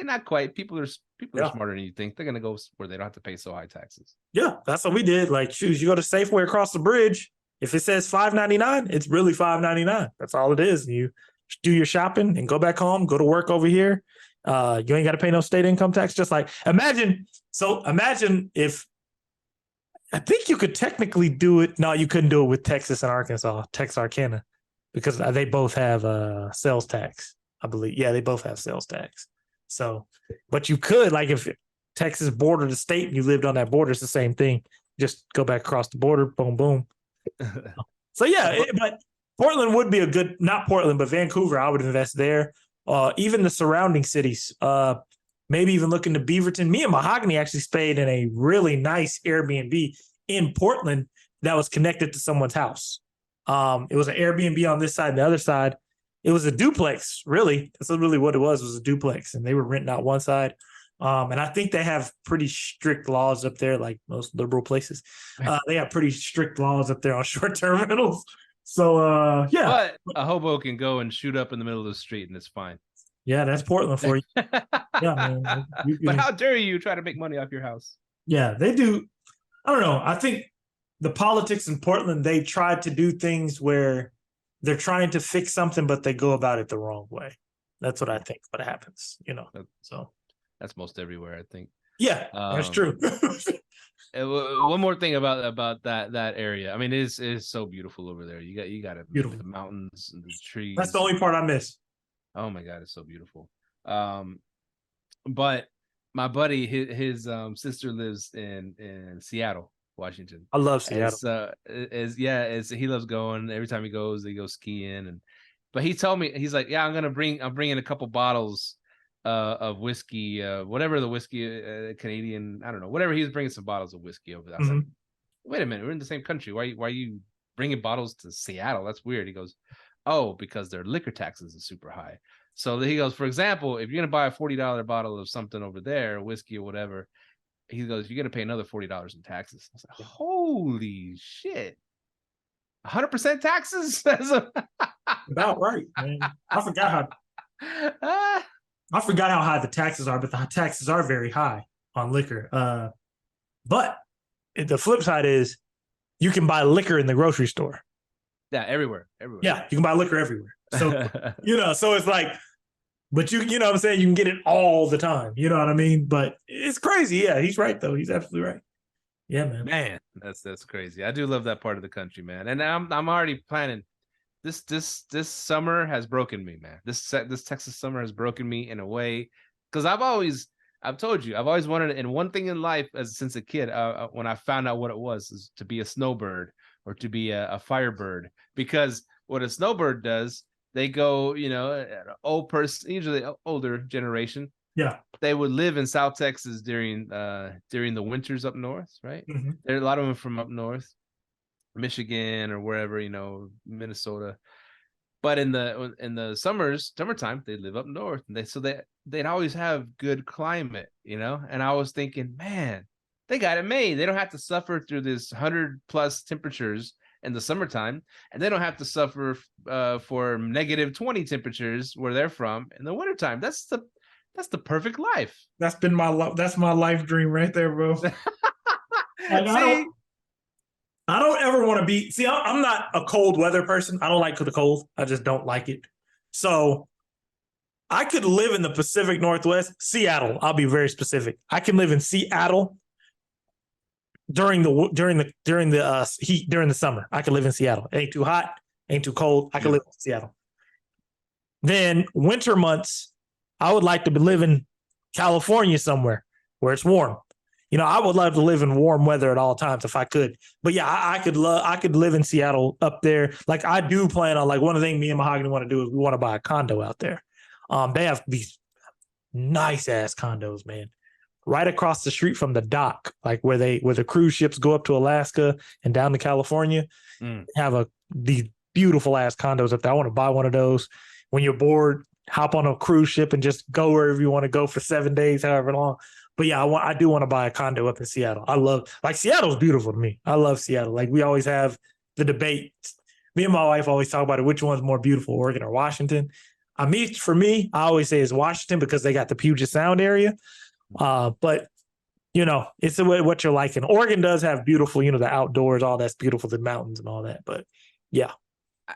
Not quite. People are smarter than you think. They're going to go where they don't have to pay so high taxes. Yeah, that's what we did. Like, shoes, you go to Safeway across the bridge. If it says $5.99, it's really $5.99. That's all it is. You do your shopping and go back home. Go to work over here. You ain't got to pay no state income tax. Just like imagine if. I think you could technically do it. No, you couldn't do it with Texas and Arkansas, Texarkana, because they both have sales tax, I believe. Yeah, they both have sales tax. So, but you could, like, if Texas bordered the state and you lived on that border, it's the same thing. Just go back across the border, boom, boom. So, but Portland would be a good, not Portland, but Vancouver, I would invest there. Even the surrounding cities, maybe even looking to Beaverton. Me and Mahogany actually stayed in a really nice Airbnb in Portland that was connected to someone's house. It was an Airbnb on this side and the other side. It was a duplex, really. That's really what it was a duplex. And they were renting out one side. And I think they have pretty strict laws up there, like most liberal places. They have pretty strict laws up there on short-term rentals. So, But a hobo can go and shoot up in the middle of the street and it's fine. Yeah, that's Portland for you. Yeah, man. But how dare you try to make money off your house? Yeah, they do. I don't know. I think the politics in Portland, they try to do things where they're trying to fix something, but they go about it the wrong way. That's what I think. What happens, So that's most everywhere, I think. Yeah, that's true. One more thing about that area. I mean, it is so beautiful over there. You got the mountains and the trees. That's the only part I miss. Oh my God, it's so beautiful. But my buddy, his sister lives in Seattle, Washington. I love Seattle. He loves going. Every time he goes skiing. But he told me, he's like, yeah, I'm bringing a couple bottles of whiskey, whatever the whiskey, Canadian, I don't know, whatever. He was bringing some bottles of whiskey over there. I was like, wait a minute, we're in the same country. Why are you bringing bottles to Seattle? That's weird. He goes, oh, because their liquor taxes are super high. So he goes, for example, if you're going to buy a $40 bottle of something over there, whiskey or whatever, he goes, you're going to pay another $40 in taxes. I was like, holy shit. 100% taxes? About right, man. I forgot how high the taxes are, but the taxes are very high on liquor. But the flip side is you can buy liquor in the grocery store. Yeah, everywhere. Yeah, you can buy liquor everywhere. So, so it's like, but you know what I'm saying? You can get it all the time. You know what I mean? But it's crazy. Yeah, he's right, though. He's absolutely right. Yeah, man. Man, that's crazy. I do love that part of the country, man. And I'm already planning. This summer has broken me, man. This Texas summer has broken me in a way, because I've told you, I've always wanted, and one thing in life since a kid, when I found out what it was, is to be a snowbird or to be a firebird. Because what a snowbird does, they go, old person, usually older generation. Yeah, they would live in South Texas during the winters up north, right? Mm-hmm. There are a lot of them from up north, Michigan or wherever, Minnesota. But in the summertime, they live up north, and they'd always have good climate, And I was thinking, man, they got it made. They don't have to suffer through this 100+ temperatures in the summertime, and they don't have to suffer for -20 temperatures where they're from in the wintertime. That's the perfect life. That's been that's my life dream right there, bro. Like, I don't ever want to be. See, I'm not a cold weather person. I don't like the cold. I just don't like it. So I could live in the Pacific Northwest, Seattle. I'll be very specific. I can live in Seattle during the heat during the summer. I could live in Seattle. It ain't too hot, ain't too cold. I could live in Seattle. Then winter months, I would like to live in California somewhere where it's warm. You know, I would love to live in warm weather at all times if I could. But yeah, I could live in Seattle up there. Like I do plan on, like, one of the things me and Mahogany want to do is we want to buy a condo out there. They have these nice ass condos, man, right across the street from the dock, like where the cruise ships go up to Alaska and down to California. Have these beautiful ass condos up there. I want to buy one of those. When you're bored, hop on a cruise ship and just go wherever you want to go for 7 days, however long. But yeah, I do want to buy a condo up in Seattle. Seattle's beautiful to me. I love Seattle. Like, we always have the debate. Me and my wife always talk about it. Which one's more beautiful, Oregon or Washington? For me, I always say it's Washington because they got the Puget Sound area. But, you know, it's what you're liking. Oregon does have beautiful, you know, the outdoors, all that's beautiful, the mountains and all that. But yeah.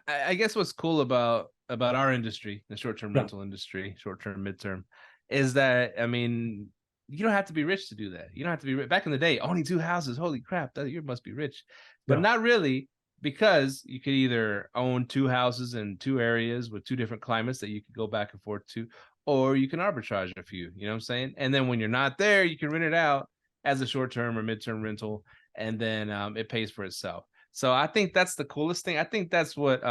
I guess what's cool about our industry, the short-term rental industry, short-term, midterm, is that, I mean, you don't have to be rich to do that. You don't have to be rich. Back in the day, owning 2 houses, holy crap, you must be rich. But not really, because you could either own 2 houses in 2 areas with 2 different climates that you could go back and forth to, or you can arbitrage a few, you know what I'm saying? And then when you're not there, you can rent it out as a short-term or midterm rental, and then it pays for itself. So I think that's the coolest thing. I think that's what,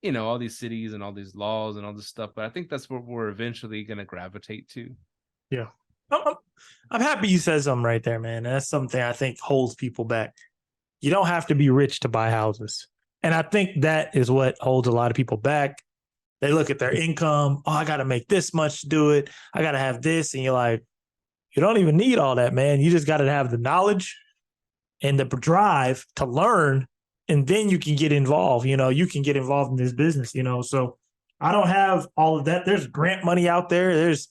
you know, all these cities and all these laws and all this stuff, but I think that's what we're eventually going to gravitate to. Yeah. I'm happy you said something right there, man. That's something I think holds people back. You don't have to be rich to buy houses. And I think that is what holds a lot of people back. They look at their income. Oh, I got to make this much to do it. I got to have this. And you're like, you don't even need all that, man. You just got to have the knowledge and the drive to learn. And then you can get involved. You know, you can get involved in this business, you know. So I don't have all of that. There's grant money out there. There's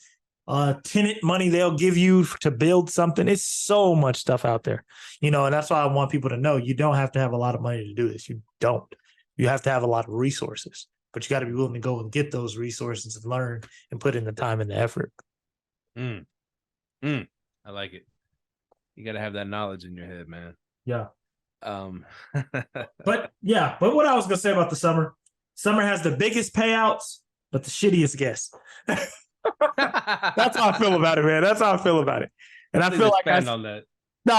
tenant money they'll give you to build something. It's so much stuff out there, you know, and that's why I want people to know you don't have to have a lot of money to do this. You don't. You have to have a lot of resources, but you got to be willing to go and get those resources and learn and put in the time and the effort. I like it. You got to have that knowledge in your head, man. Yeah. But what I was going to say about the summer has the biggest payouts, but the shittiest guests. That's how I feel about it, man. That's how I feel about it. And I feel like I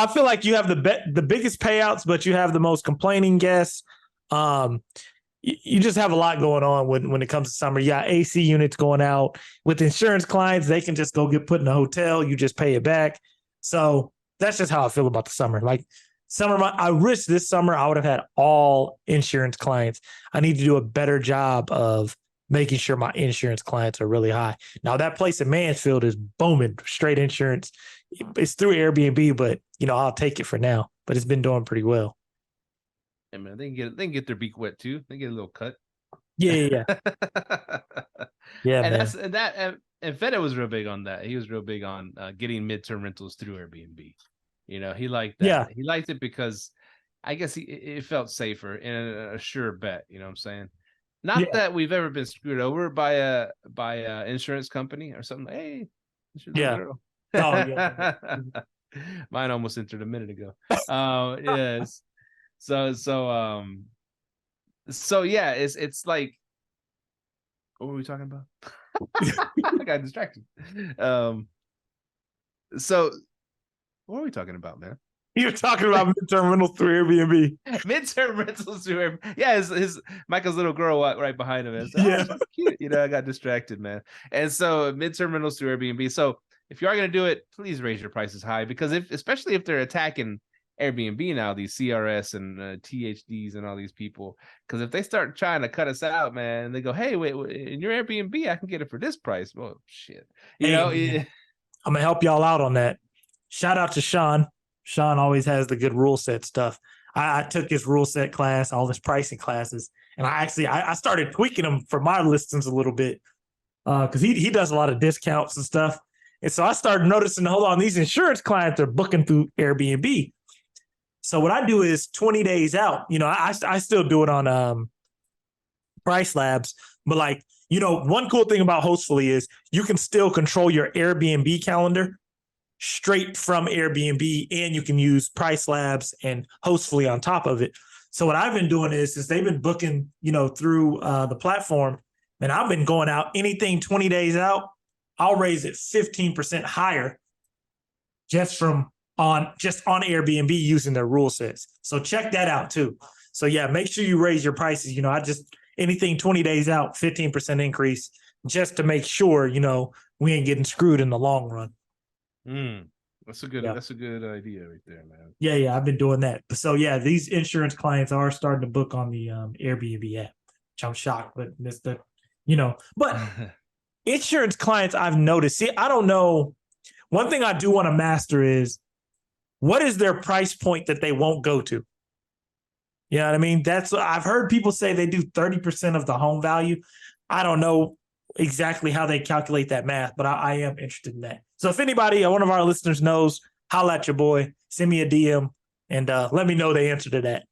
feel like you have the biggest payouts, but you have the most complaining guests. You just have a lot going on when it comes to summer. You got AC units going out. With insurance clients, they can just go get put in a hotel. You just pay it back. So that's just how I feel about the summer. Like I wish this summer I would have had all insurance clients. I need to do a better job of making sure my insurance clients are really high. Now, that place in Mansfield is booming, straight insurance. It's through Airbnb, but, you know, I'll take it for now. But it's been doing pretty well. Hey, man, they can get their beak wet, too. They get a little cut. Yeah. Yeah, and man. And Fede was real big on that. He was real big on getting midterm rentals through Airbnb. You know, he liked that. Yeah. He liked it because I guess it felt safer and a sure bet. You know what I'm saying? Not that we've ever been screwed over by a insurance company or something. Hey, girl. Oh, yeah. Mine almost entered a minute ago. Yes. So yeah, it's like, what were we talking about? I got distracted. So what are we talking about, man? You're talking about midterm rentals through Airbnb. Midterm rentals through Airbnb. Yeah, his Michael's little girl walked right behind him. Yeah, so cute. You know, I got distracted, man. And so midterm rentals through Airbnb. So if you are going to do it, please raise your prices high, because especially if they're attacking Airbnb now, these CRS and THDs and all these people, because if they start trying to cut us out, man, they go, hey, wait, in your Airbnb, I can get it for this price. Well, shit. You know, I'm gonna help y'all out on that. Shout out to Sean. Sean always has the good rule set stuff. I took his rule set class, all his pricing classes, and I started tweaking them for my listings a little bit because he does a lot of discounts and stuff. And so I started noticing, hold on, these insurance clients are booking through Airbnb. So what I do is 20 days out, I still do it on Price Labs, but like, one cool thing about Hostfully is you can still control your Airbnb calendar straight from Airbnb, and you can use Price Labs and Hostfully on top of it. So what I've been doing is since they've been booking, through the platform, and I've been going out anything 20 days out, I'll raise it 15% higher just on Airbnb using their rule sets. So check that out too. So yeah, make sure you raise your prices. Anything 20 days out, 15% increase just to make sure, we ain't getting screwed in the long run. That's a good idea right there, man. Yeah, I've been doing that. So yeah, these insurance clients are starting to book on the Airbnb app, which I'm shocked, but but insurance clients I've noticed. See, I don't know. One thing I do want to master is what is their price point that they won't go to? You know what I mean? I've heard people say they do 30% of the home value. I don't know exactly how they calculate that math, but I am interested in that. So if anybody, one of our listeners knows, holla at your boy, send me a DM and let me know the answer to that.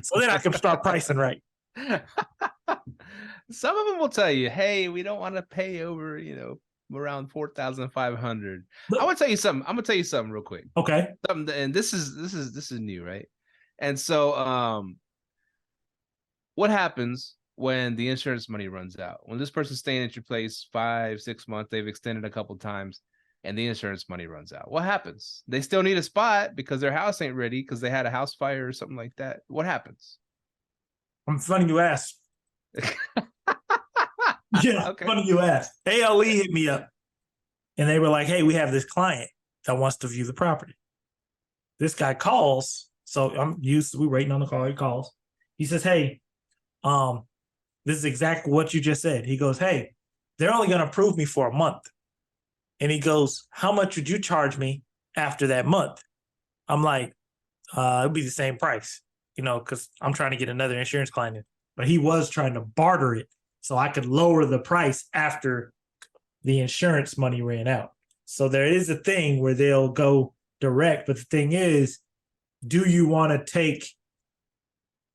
So then I can start pricing right. Some of them will tell you, hey, we don't want to pay over, around 4,500. I want to tell you something. I'm gonna tell you something real quick. Okay. And this is new, right? And so what happens when the insurance money runs out? When this person's staying at your place 5-6 months, they've extended a couple times, and the insurance money runs out. What happens? They still need a spot because their house ain't ready because they had a house fire or something like that. What happens? I'm funny you ask. Yeah, okay. Funny you ask. ALE hit me up, and they were like, "Hey, we have this client that wants to view the property." This guy calls, so we're waiting on the call. He calls. He says, "Hey, this is exactly what you just said." He goes, "Hey, they're only going to approve me for a month," and he goes, "How much would you charge me after that month?" I'm like, "It'll be the same price, because I'm trying to get another insurance client in." But he was trying to barter it so I could lower the price after the insurance money ran out. So there is a thing where they'll go direct. But the thing is, do you want to take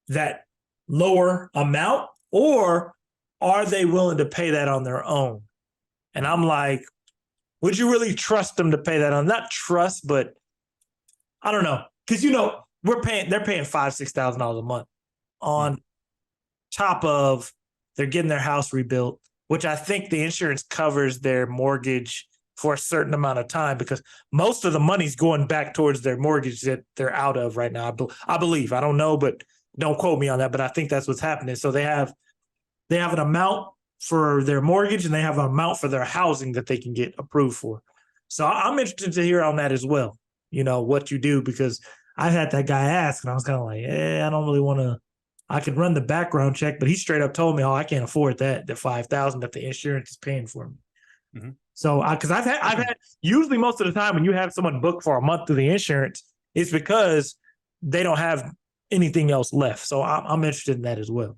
that lower amount, or are they willing to pay that on their own? And I'm like, would you really trust them to pay that on? Not trust, but I don't know. Because, they're paying $5,000-$6,000 a month on top of they're getting their house rebuilt, which I think the insurance covers their mortgage for a certain amount of time because most of the money's going back towards their mortgage that they're out of right now. I believe. I don't know, but don't quote me on that. But I think that's what's happening. So they have an amount for their mortgage and they have an amount for their housing that they can get approved for. So I'm interested to hear on that as well, what you do, because I had that guy ask and I was kind of like, I don't really want to. I could run the background check, but he straight up told me, I can't afford that, the $5,000 that the insurance is paying for me. Mm-hmm. So, because I've had usually most of the time when you have someone book for a month through the insurance, it's because they don't have anything else left. So I'm interested in that as well.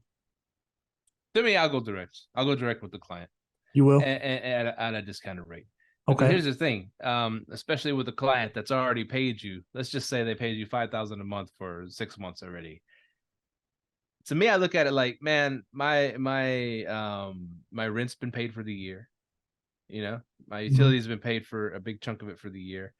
To me, I'll go direct. I'll go direct with the client. You will? At a discounted rate. Okay. Because here's the thing, especially with a client that's already paid you. Let's just say they paid you $5,000 a month for 6 months already. To me, I look at it like, man, my rent's been paid for the year. My utilities been paid for a big chunk of it for the year.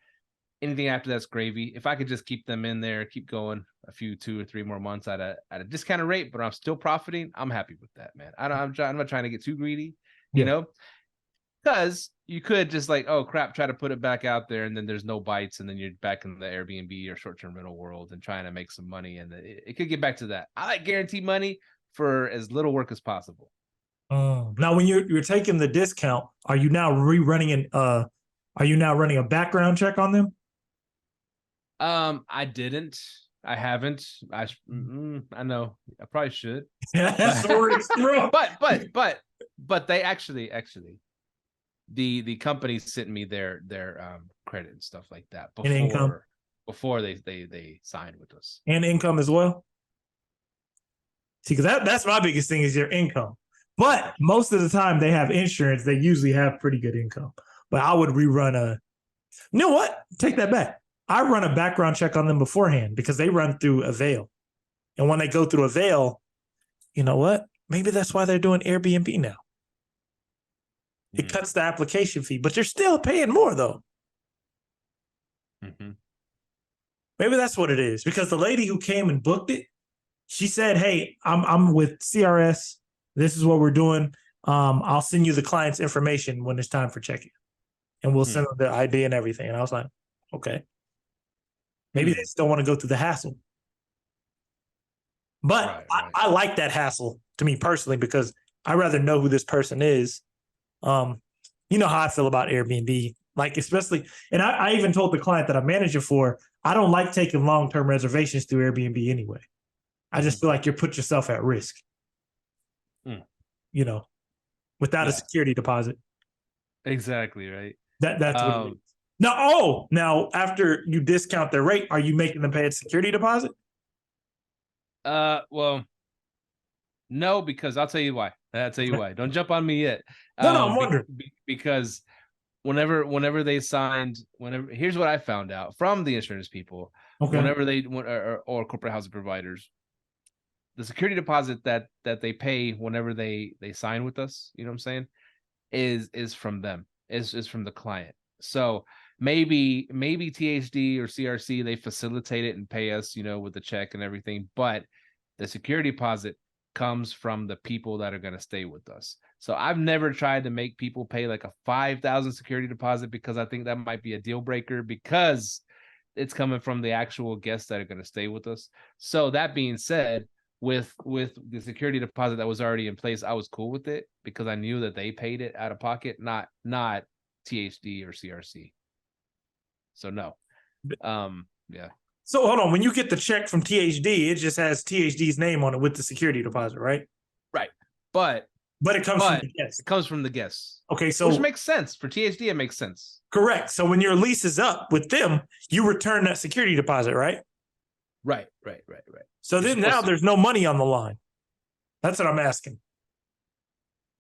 Anything after that's gravy. If I could just keep them in there, keep going a few 2 or 3 more months at a discounted rate, but I'm still profiting, I'm happy with that, man. I'm not trying to get too greedy, because you could just like, oh crap, try to put it back out there, and then there's no bites, and then you're back in the Airbnb or short-term rental world and trying to make some money, and it could get back to that. I like guaranteed money for as little work as possible. Now, when you're taking the discount, are you now running a background check on them? I didn't. I haven't. I know. I probably should. But they actually. The company sent me their credit and stuff like that before before they signed with us. And income as well. See, because that's my biggest thing is your income. But most of the time they have insurance, they usually have pretty good income. But I would rerun you know what? Take that back. I run a background check on them beforehand because they run through Avail. And when they go through Avail, you know what? Maybe that's why they're doing Airbnb now. It cuts the application fee, but you're still paying more though. Mm-hmm. Maybe that's what it is. Because the lady who came and booked it, she said, "Hey, I'm with CRS. This is what we're doing. I'll send you the client's information when it's time for check-in. And we'll send them the ID and everything." And I was like, okay. Maybe they still want to go through the hassle. But right. I like that hassle to me personally because I rather know who this person is. You know how I feel about Airbnb. Like, especially, and I even told the client that I manage it for, I don't like taking long-term reservations through Airbnb anyway. I just feel like you're putting yourself at risk. You know, without a security deposit. Exactly, right. That's what it is. Now after you discount their rate, are you making them pay a security deposit? Well, no, because I'll tell you why. Don't jump on me yet. No, I'm wondering. Because whenever they signed, here's what I found out from the insurance people. Okay. Whenever they or corporate housing providers, the security deposit that they pay whenever they sign with us, you know what I'm saying, is from them, is from the client. So maybe THD or CRC, they facilitate it and pay us, you know, with the check and everything, but the security deposit comes from the people that are going to stay with us. So I've never tried to make people pay like a $5,000 security deposit because I think that might be a deal breaker because it's coming from the actual guests that are going to stay with us. So that being said, with the security deposit that was already in place, I was cool with it because I knew that they paid it out of pocket, not THD or CRC. So no. Yeah. So hold on, when you get the check from THD, it just has THD's name on it with the security deposit, right? Right. But it comes from the guests. It comes from the guests. Okay, so which makes sense. For THD, it makes sense. Correct. So when your lease is up with them, you return that security deposit, right? Right. So then now there's no money on the line. That's what I'm asking.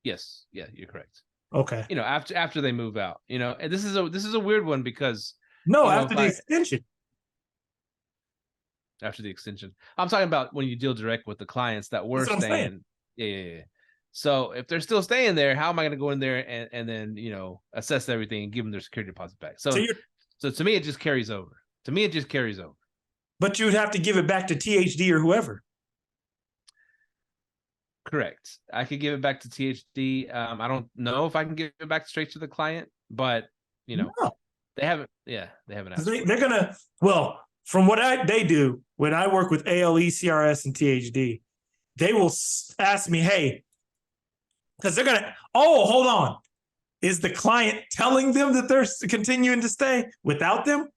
Yes. Yeah, you're correct. Okay. You know, after they move out, you know, and this is a weird one because after the extension. After the extension, I'm talking about when you deal direct with the clients that were staying. Yeah. So if they're still staying there, how am I going to go in there and then, you know, assess everything and give them their security deposit back? So to me, it just carries over. But you would have to give it back to THD or whoever. Correct. I could give it back to THD. I don't know if I can give it back straight to the client, but you know, they haven't. Yeah, they haven't asked. They're gonna. Well, from what they do when I work with ALE, CRS, and THD, they will ask me, "Hey," because they're gonna. Oh, hold on. Is the client telling them that they're continuing to stay without them?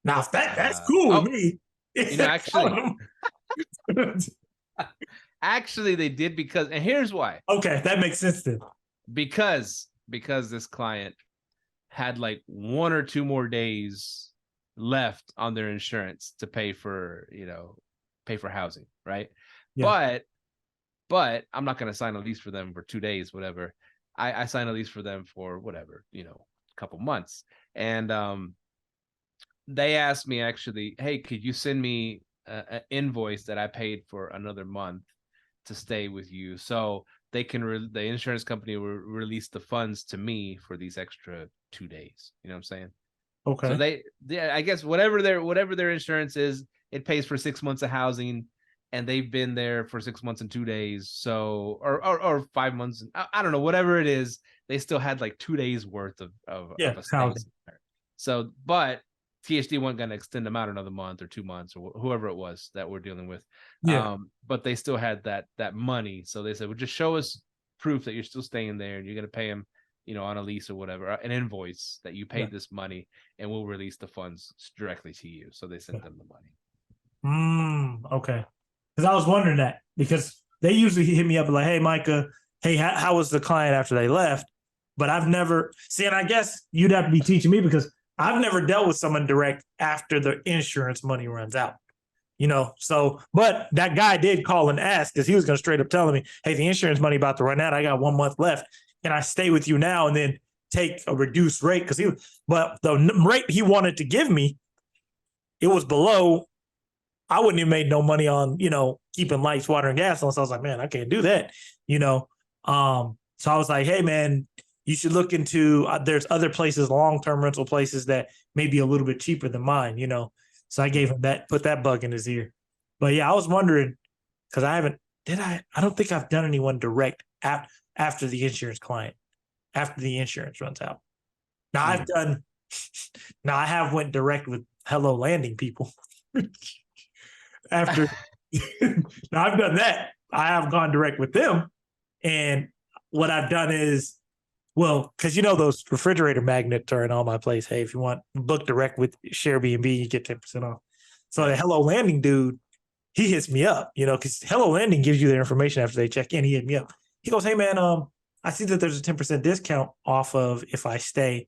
Now, if that's cool with me. You know, actually, they did because, and here's why. Okay, that makes sense then. Because this client had like 1 or 2 more days left on their insurance to pay for housing, right? Yeah. But I'm not going to sign a lease for them for 2 days, whatever. I signed a lease for them for whatever, you know, a couple months. And they asked me actually, "Hey, could you send me an invoice that I paid for another month to stay with you so they can the insurance company will release the funds to me for these extra 2 days." You know what I'm saying? Okay. So they I guess whatever their insurance is, it pays for 6 months of housing, and they've been there for 6 months and 2 days. So or 5 months. I don't know, whatever it is, they still had like 2 days worth of a housing. So, but THD wasn't going to extend them out another month or 2 months or whoever it was that we're dealing with. Yeah. But they still had that money. So they said, "Well, just show us proof that you're still staying there and you're going to pay them, you know, on a lease or whatever, an invoice that you paid this money, and we'll release the funds directly to you." So they sent them the money. Okay. Because I was wondering that because they usually hit me up like, "Hey, Myka, hey, how was the client after they left?" But I've never seen. I guess you'd have to be teaching me because I've never dealt with someone direct after the insurance money runs out. So, but that guy did call and ask because he was going to straight up telling me, hey, the insurance money about to run out. I got 1 month left. Can I stay with you now and then take a reduced rate? But the rate he wanted to give me, it was below. I wouldn't have made no money on, keeping lights, water, and gas on. So I was like, man, I can't do that, So I was like, hey, man, you should look into, there's other places, long-term rental places that may be a little bit cheaper than mine, So I gave him put that bug in his ear. But yeah, I was wondering, because I don't think I've done anyone direct after the insurance client, after the insurance runs out. Now I have went direct with Hello Landing people. After now I've done that. I have gone direct with them. And what I've done is, because those refrigerator magnets are in all my place. Hey, if you want book direct with Airbnb, you get 10% off. So the Hello Landing dude, he hits me up, because Hello Landing gives you their information after they check in. He hit me up. He goes, hey man, I see that there's a 10% discount off of if I stay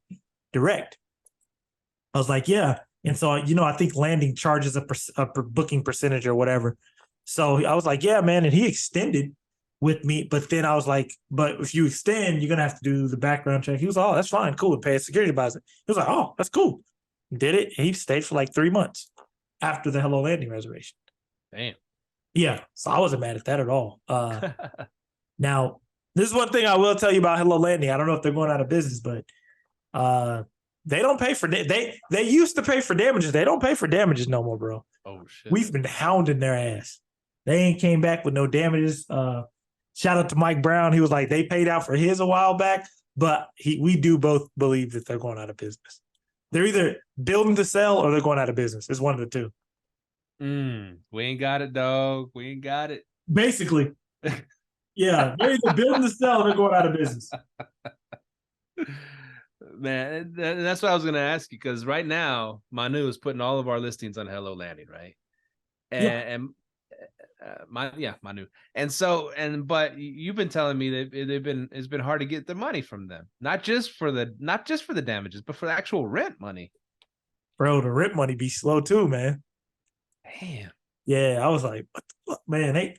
direct. I was like, yeah. And so, I think Landing charges a booking percentage or whatever. So I was like, yeah, man. And he extended with me. But then I was like, but if you extend, you're going to have to do the background check. He was, oh, that's fine. Cool. Pay a security deposit. He was like, oh, that's cool. Did it. He stayed for like 3 months after the Hello Landing reservation. Damn. Yeah. So I wasn't mad at that at all. Now, this is one thing I will tell you about Hello Landing. I don't know if they're going out of business, but they don't pay for they used to pay for damages. They don't pay for damages no more, bro. Oh shit. We've been hounding their ass. They ain't came back with no damages. Shout out to Mike Brown. He was like, they paid out for his a while back, but we do both believe that they're going out of business. They're either building to sell or they're going out of business. It's one of the two. We ain't got it, dog. We ain't got it. Basically. Yeah. They're either building to sell or they're going out of business. Man, that's what I was going to ask you, because right now Manu is putting all of our listings on Hello Landing, right? And Manu. But you've been telling me that it's been hard to get the money from them, not just for the damages, but for the actual rent money. Bro, the rent money be slow too, man. Damn. Yeah, I was like, what the fuck, man?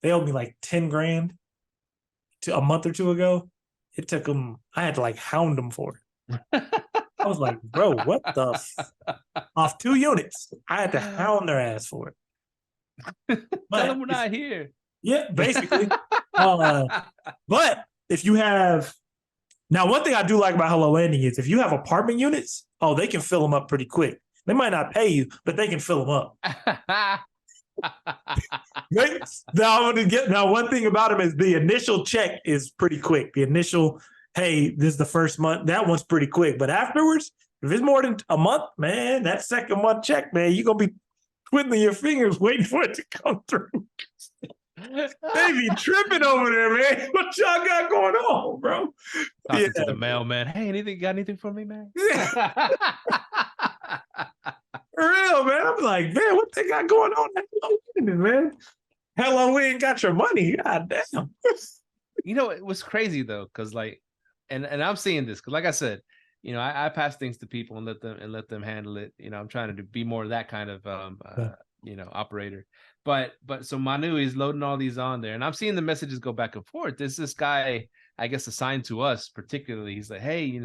They owed me like 10 grand a month or two ago. It took them, I had to like hound them for it. I was like, bro, what the off 2 units. I had to hound their ass for it. Tell them we're not here. Yeah, basically. But if you have, now one thing I do like about Hello Landing is if you have apartment units, they can fill them up pretty quick. They might not pay you, but they can fill them up. Now, one thing about them is the initial check is pretty quick. The initial, hey, this is the first month, that one's pretty quick. But afterwards, if it's more than a month, man, that second month check, man, you're going to be twiddling your fingers waiting for it to come through. They be tripping over there, man. What y'all got going on, bro? Talking to the mailman. Hey, got anything for me, man? For real, man. I'm like, man, what they got going on, man? Hello, we ain't got your money. God damn. It was crazy though, because like, and I'm seeing this because, like I said, I pass things to people and let them handle it. I'm trying to be more of that kind of operator. But so Manu is loading all these on there, and I'm seeing the messages go back and forth. There's this guy, I guess, assigned to us particularly. He's like, hey,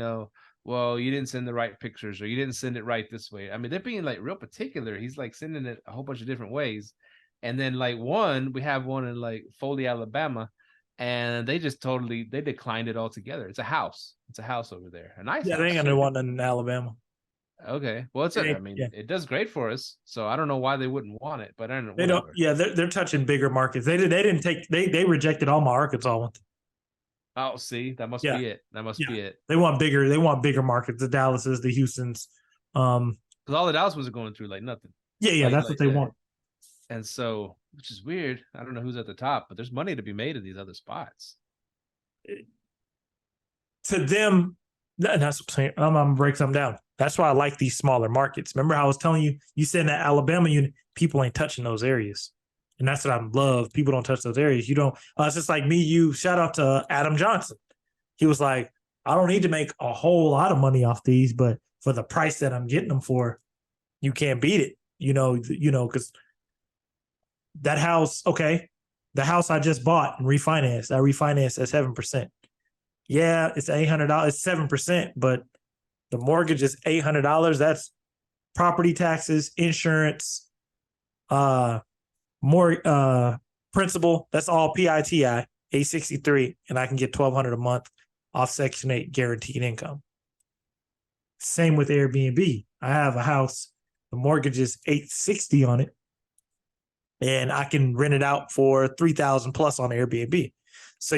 well, you didn't send the right pictures, or you didn't send it right this way. I mean, they're being like real particular. He's like sending it a whole bunch of different ways. And then like we have one in like Foley, Alabama, and they just they declined it altogether. It's a house. It's a house over there. A nice house. They ain't gonna want in Alabama. Okay. Well, it does great for us. So I don't know why they wouldn't want it, but I don't know. They don't. Yeah, they're touching bigger markets. They rejected all my Arkansas ones. Oh, see, that must be it. That must be it. They want bigger markets. The Dallases, the Houstons. Because all the Dallas was going through like nothing. Yeah, that's what they want. And so, which is weird. I don't know who's at the top, but there's money to be made in these other spots. To them, that's what I'm saying. I'm gonna break something down. That's why I like these smaller markets. Remember how I was telling you said that Alabama unit, people ain't touching those areas. And that's what I love. People don't touch those areas. You don't, it's just like me, shout out to Adam Johnson. He was like, I don't need to make a whole lot of money off these, but for the price that I'm getting them for, you can't beat it. Because that house, okay, the house I just bought and refinanced, I refinanced at 7%. Yeah, it's $800, it's 7%, but the mortgage is $800. That's property taxes, insurance, more principal. That's all PITI, 863, and I can get $1,200 a month off Section 8 guaranteed income. Same with Airbnb. I have a house, the mortgage is $860 on it, and I can rent it out for $3,000 plus on Airbnb. So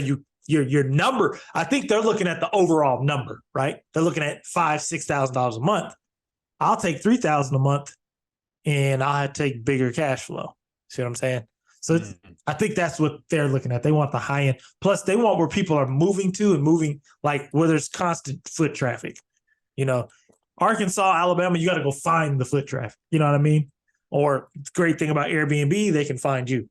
your number, I think they're looking at the overall number, right? They're looking at $5,000-$6,000 a month. I'll take $3,000 a month, and I take bigger cash flow. See what I'm saying? So I think that's what they're looking at. They want the high end. Plus, they want where people are moving to and moving, like where there's constant foot traffic. Arkansas, Alabama, you got to go find the foot traffic. You know what I mean? Or the great thing about Airbnb, they can find you.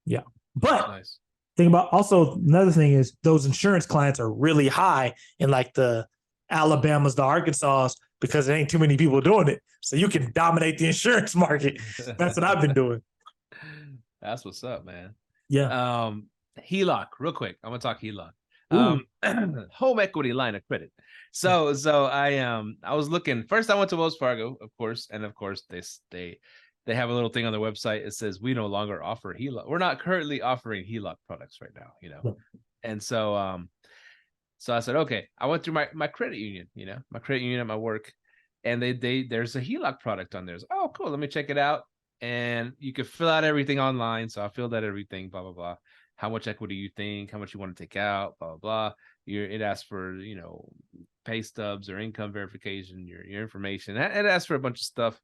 Yeah. But Nice. think about also another thing is those insurance clients are really high in like the Alabamas, the Arkansas, because there ain't too many people doing it. So you can dominate the insurance market. That's what I've been doing. That's what's up, man. Yeah. HELOC, real quick. I'm gonna talk HELOC. Home equity line of credit. So I was looking first. I went to Wells Fargo, of course, and of course they have a little thing on their website. It says we no longer offer HELOC. We're not currently offering HELOC products right now. And so I said, okay. I went through my credit union, my credit union at my work, and there's a HELOC product on there. Oh, cool. Let me check it out. And you can fill out everything online. So I filled out everything, blah, blah, blah. How much equity you think, how much you want to take out, blah, blah, blah. It asks for, pay stubs or income verification, your information. It asks for a bunch of stuff.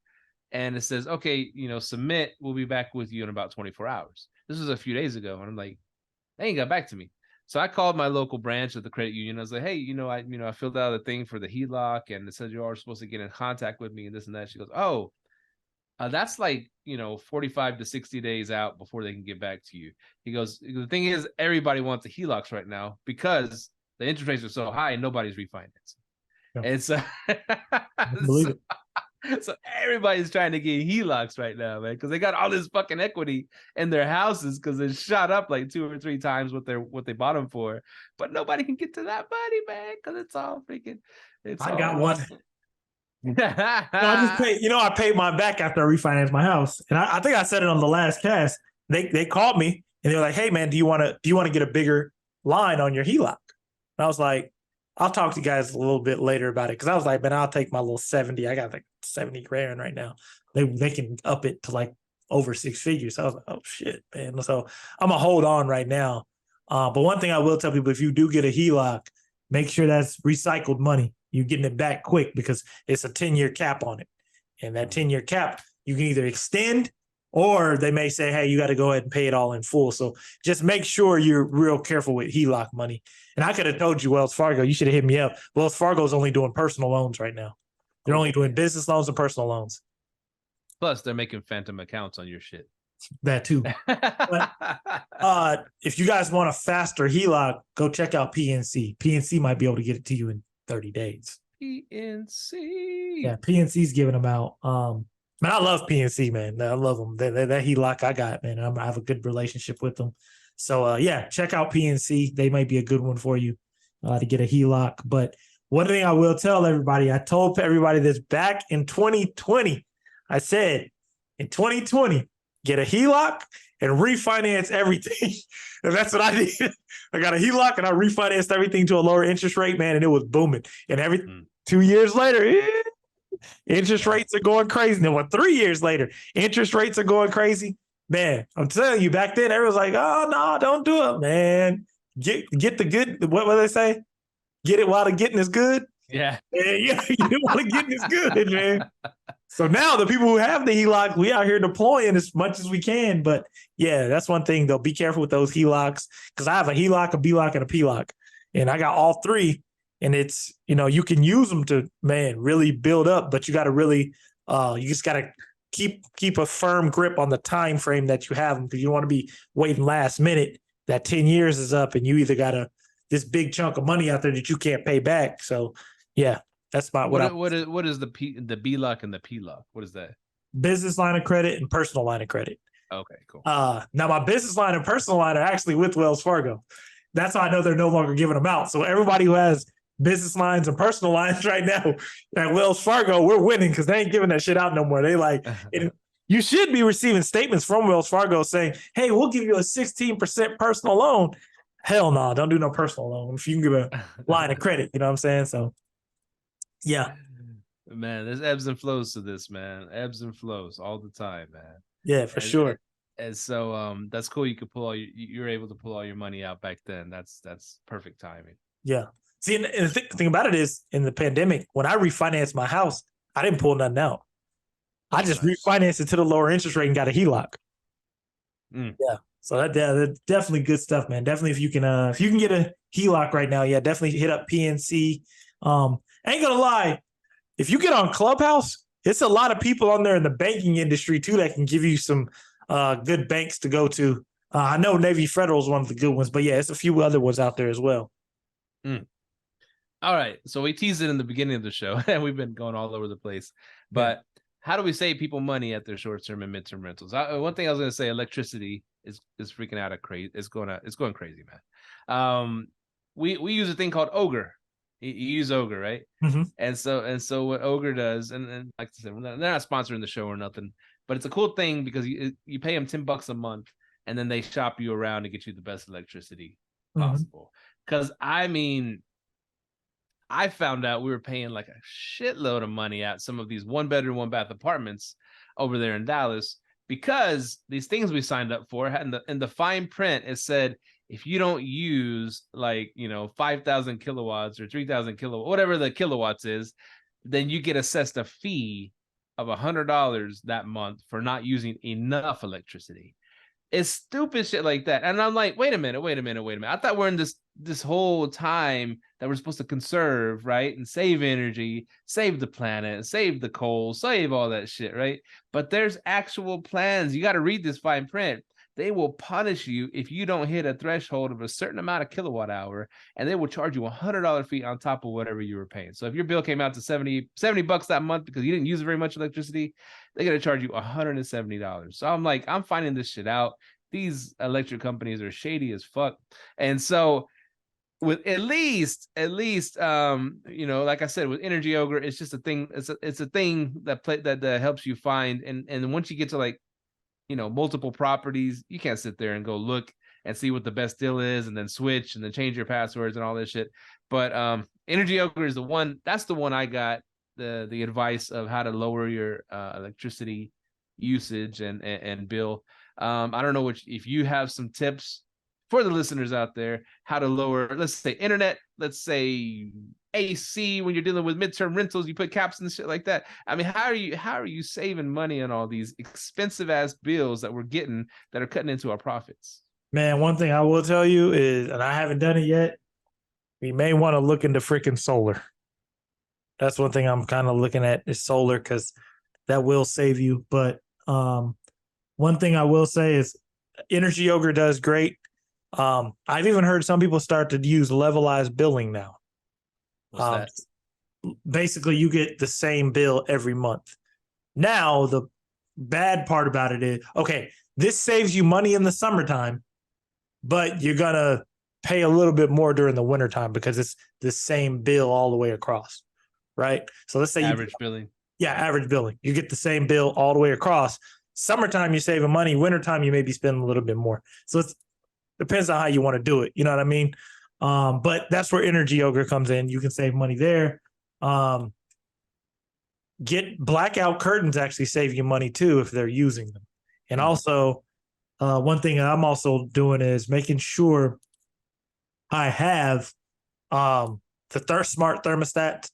And it says, okay, submit. We'll be back with you in about 24 hours. This was a few days ago. And I'm like, they ain't got back to me. So I called my local branch of the credit union. I was like, hey, I filled out a thing for the HELOC, and it says you are supposed to get in contact with me and this and that. She goes, oh, that's like, 45 to 60 days out before they can get back to you. He goes, the thing is, everybody wants the HELOCs right now because the interest rates are so high and nobody's refinancing. Yeah. And so, so everybody's trying to get HELOCs right now, man, because they got all this fucking equity in their houses because it shot up like 2 or 3 times what they bought them for. But nobody can get to that money, man, because it's all freaking. I got one. I paid mine back after I refinanced my house, and I think I said it on the last cast. They called me and they were like, "Hey, man, do you want to get a bigger line on your HELOC?" And I was like, "I'll talk to you guys a little bit later about it," because I was like, "Man, I'll take my little 70. I got like 70 grand right now. They can up it to like over 6 figures." So I was like, "Oh shit, man!" So I'm gonna hold on right now. But one thing I will tell people: if you do get a HELOC, make sure that's recycled money. You're getting it back quick because it's a 10-year cap on it. And that 10-year cap, you can either extend or they may say, hey, you got to go ahead and pay it all in full. So just make sure you're real careful with HELOC money. And I could have told you, Wells Fargo, you should have hit me up. Wells Fargo is only doing personal loans right now. They're only doing business loans and personal loans. Plus, they're making phantom accounts on your shit. That too. But, if you guys want a faster HELOC, go check out PNC. PNC might be able to get it to you in 30 days. PNC. Yeah, PNC's giving them out. Man, I love PNC, man. I love them. That HELOC I got, man. I have a good relationship with them. So, yeah, check out PNC. They might be a good one for you to get a HELOC. But one thing I will tell everybody, I told everybody this back in 2020. I said, in 2020, get a HELOC and refinance everything. And that's what I did. I got a HELOC and I refinanced everything to a lower interest rate, man, and it was booming. And 2 years later, interest rates are going crazy. And then 3 years later, interest rates are going crazy. Man, I'm telling you, back then, everyone's like, oh, no, don't do it, man. Get the good, what do they say? Get it while the getting is good. Yeah. Yeah, you don't want to get this good, man. So now the people who have the HELOC, we out here deploying as much as we can. But yeah, that's one thing though. Be careful with those HELOCs because I have a HELOC, a BLOC, and a PLOC, and I got all 3. And it's you can use them to really build up, but you got to really you just got to keep a firm grip on the time frame that you have them because you don't want to be waiting last minute. That 10 years is up, and you either got this big chunk of money out there that you can't pay back. So yeah, That's what what is the BLOC and the PLOC? What is that? Business line of credit and personal line of credit. Okay, cool. Now my business line and personal line are actually with Wells Fargo. That's how I know they're no longer giving them out. So everybody who has business lines and personal lines right now at Wells Fargo, we're winning because they ain't giving that shit out no more. They like, you should be receiving statements from Wells Fargo saying, hey, we'll give you a 16% personal loan. Hell no, don't do no personal loan. If you can give a line of credit, you know what I'm saying? So, yeah. Man, there's ebbs and flows to this, man. Ebbs and flows all the time, man. Yeah, for sure. And so that's cool. You could you're able to pull all your money out back then. That's perfect timing. Yeah. See, and the thing about it is, in the pandemic, when I refinanced my house, I didn't pull nothing out. I just refinanced it to the lower interest rate and got a HELOC. Yeah. So that's definitely good stuff, man. Definitely if you can get a HELOC right now, yeah, definitely hit up PNC. I ain't gonna lie, if you get on Clubhouse, it's a lot of people on there in the banking industry too that can give you some good banks to go to. I know Navy Federal is one of the good ones, but yeah, it's a few other ones out there as well. All right. So we teased it in the beginning of the show and we've been going all over the place, but how do we save people money at their short-term and midterm rentals? One thing I was going to say, electricity is freaking out of crazy. It's going crazy, man. We use a thing called Ogre. You use Ogre, right? Mm-hmm. And so what Ogre does, and like I said, they're not sponsoring the show or nothing, but it's a cool thing because you pay them $10 a month, and then they shop you around to get you the best electricity possible. Because I found out we were paying like a shitload of money at some of these 1-bedroom, 1-bath apartments over there in Dallas because these things we signed up for had in the fine print, it said, if you don't use 5,000 kilowatts or 3,000 kilowatts, whatever the kilowatts is, then you get assessed a fee of $100 that month for not using enough electricity. It's stupid shit like that. And I'm like, wait a minute. I thought we're in this whole time that we're supposed to conserve, right? And save energy, save the planet, save the coal, save all that shit, right? But there's actual plans. You got to read this fine print. They will punish you if you don't hit a threshold of a certain amount of kilowatt hour, and they will charge you $100 fee on top of whatever you were paying. So if your bill came out to $70 that month because you didn't use very much electricity, they're going to charge you $170. So I'm like, I'm finding this shit out. These electric companies are shady as fuck. And so with at least, like I said, with Energy Ogre, it's just a thing. It's a thing that helps you find. And once you get to multiple properties, you can't sit there and go look and see what the best deal is and then switch and then change your passwords and all this shit. But Energy Ogre is the one. That's the one I got the advice of how to lower your electricity usage and bill. I don't know if you have some tips for the listeners out there, how to lower, let's say internet, let's say AC when you're dealing with midterm rentals, you put caps and shit like that. I mean, how are you saving money on all these expensive ass bills that we're getting that are cutting into our profits? Man, one thing I will tell you is, and I haven't done it yet, we may want to look into freaking solar. That's one thing I'm kind of looking at is solar because that will save you. But one thing I will say is Energy Ogre does great. I've even heard some people start to use levelized billing now. What's that? Basically, you get the same bill every month. Now, the bad part about it is, okay, this saves you money in the summertime, but you're going to pay a little bit more during the wintertime because it's the same bill all the way across, right? So let's say average billing. Yeah, average billing. You get the same bill all the way across. Summertime, you're saving money. Wintertime, you may be spending a little bit more. So it depends on how you want to do it. You know what I mean? But that's where Energy Ogre comes in. You can save money there. Get blackout curtains actually save you money too if they're using them. And also, one thing I'm also doing is making sure I have the smart thermostat.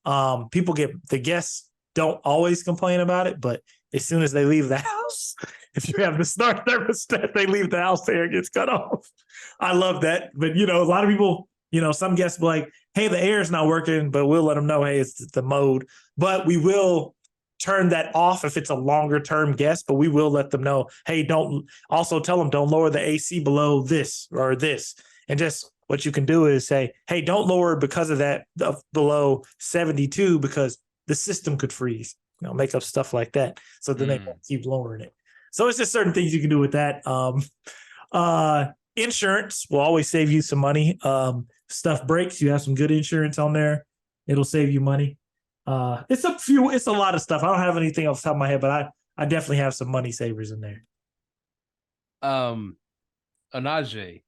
The guests don't always complain about it, but as soon as they leave the house, if you have the smart thermostat, they leave the house, the air gets cut off. I love that. But, a lot of people, some guests be like, hey, the air is not working, but we'll let them know, hey, it's the mode. But we will turn that off if it's a longer term guest, but we will let them know, hey, don't lower the AC below this or this. And just what you can do is say, hey, don't lower it because of that below 72 because the system could freeze. Make up stuff like that. So then they won't keep lowering it. So it's just certain things you can do with that. Insurance will always save you some money. Stuff breaks, you have some good insurance on there. It'll save you money. It's a lot of stuff. I don't have anything off the top of my head, but I definitely have some money savers in there. Anaje,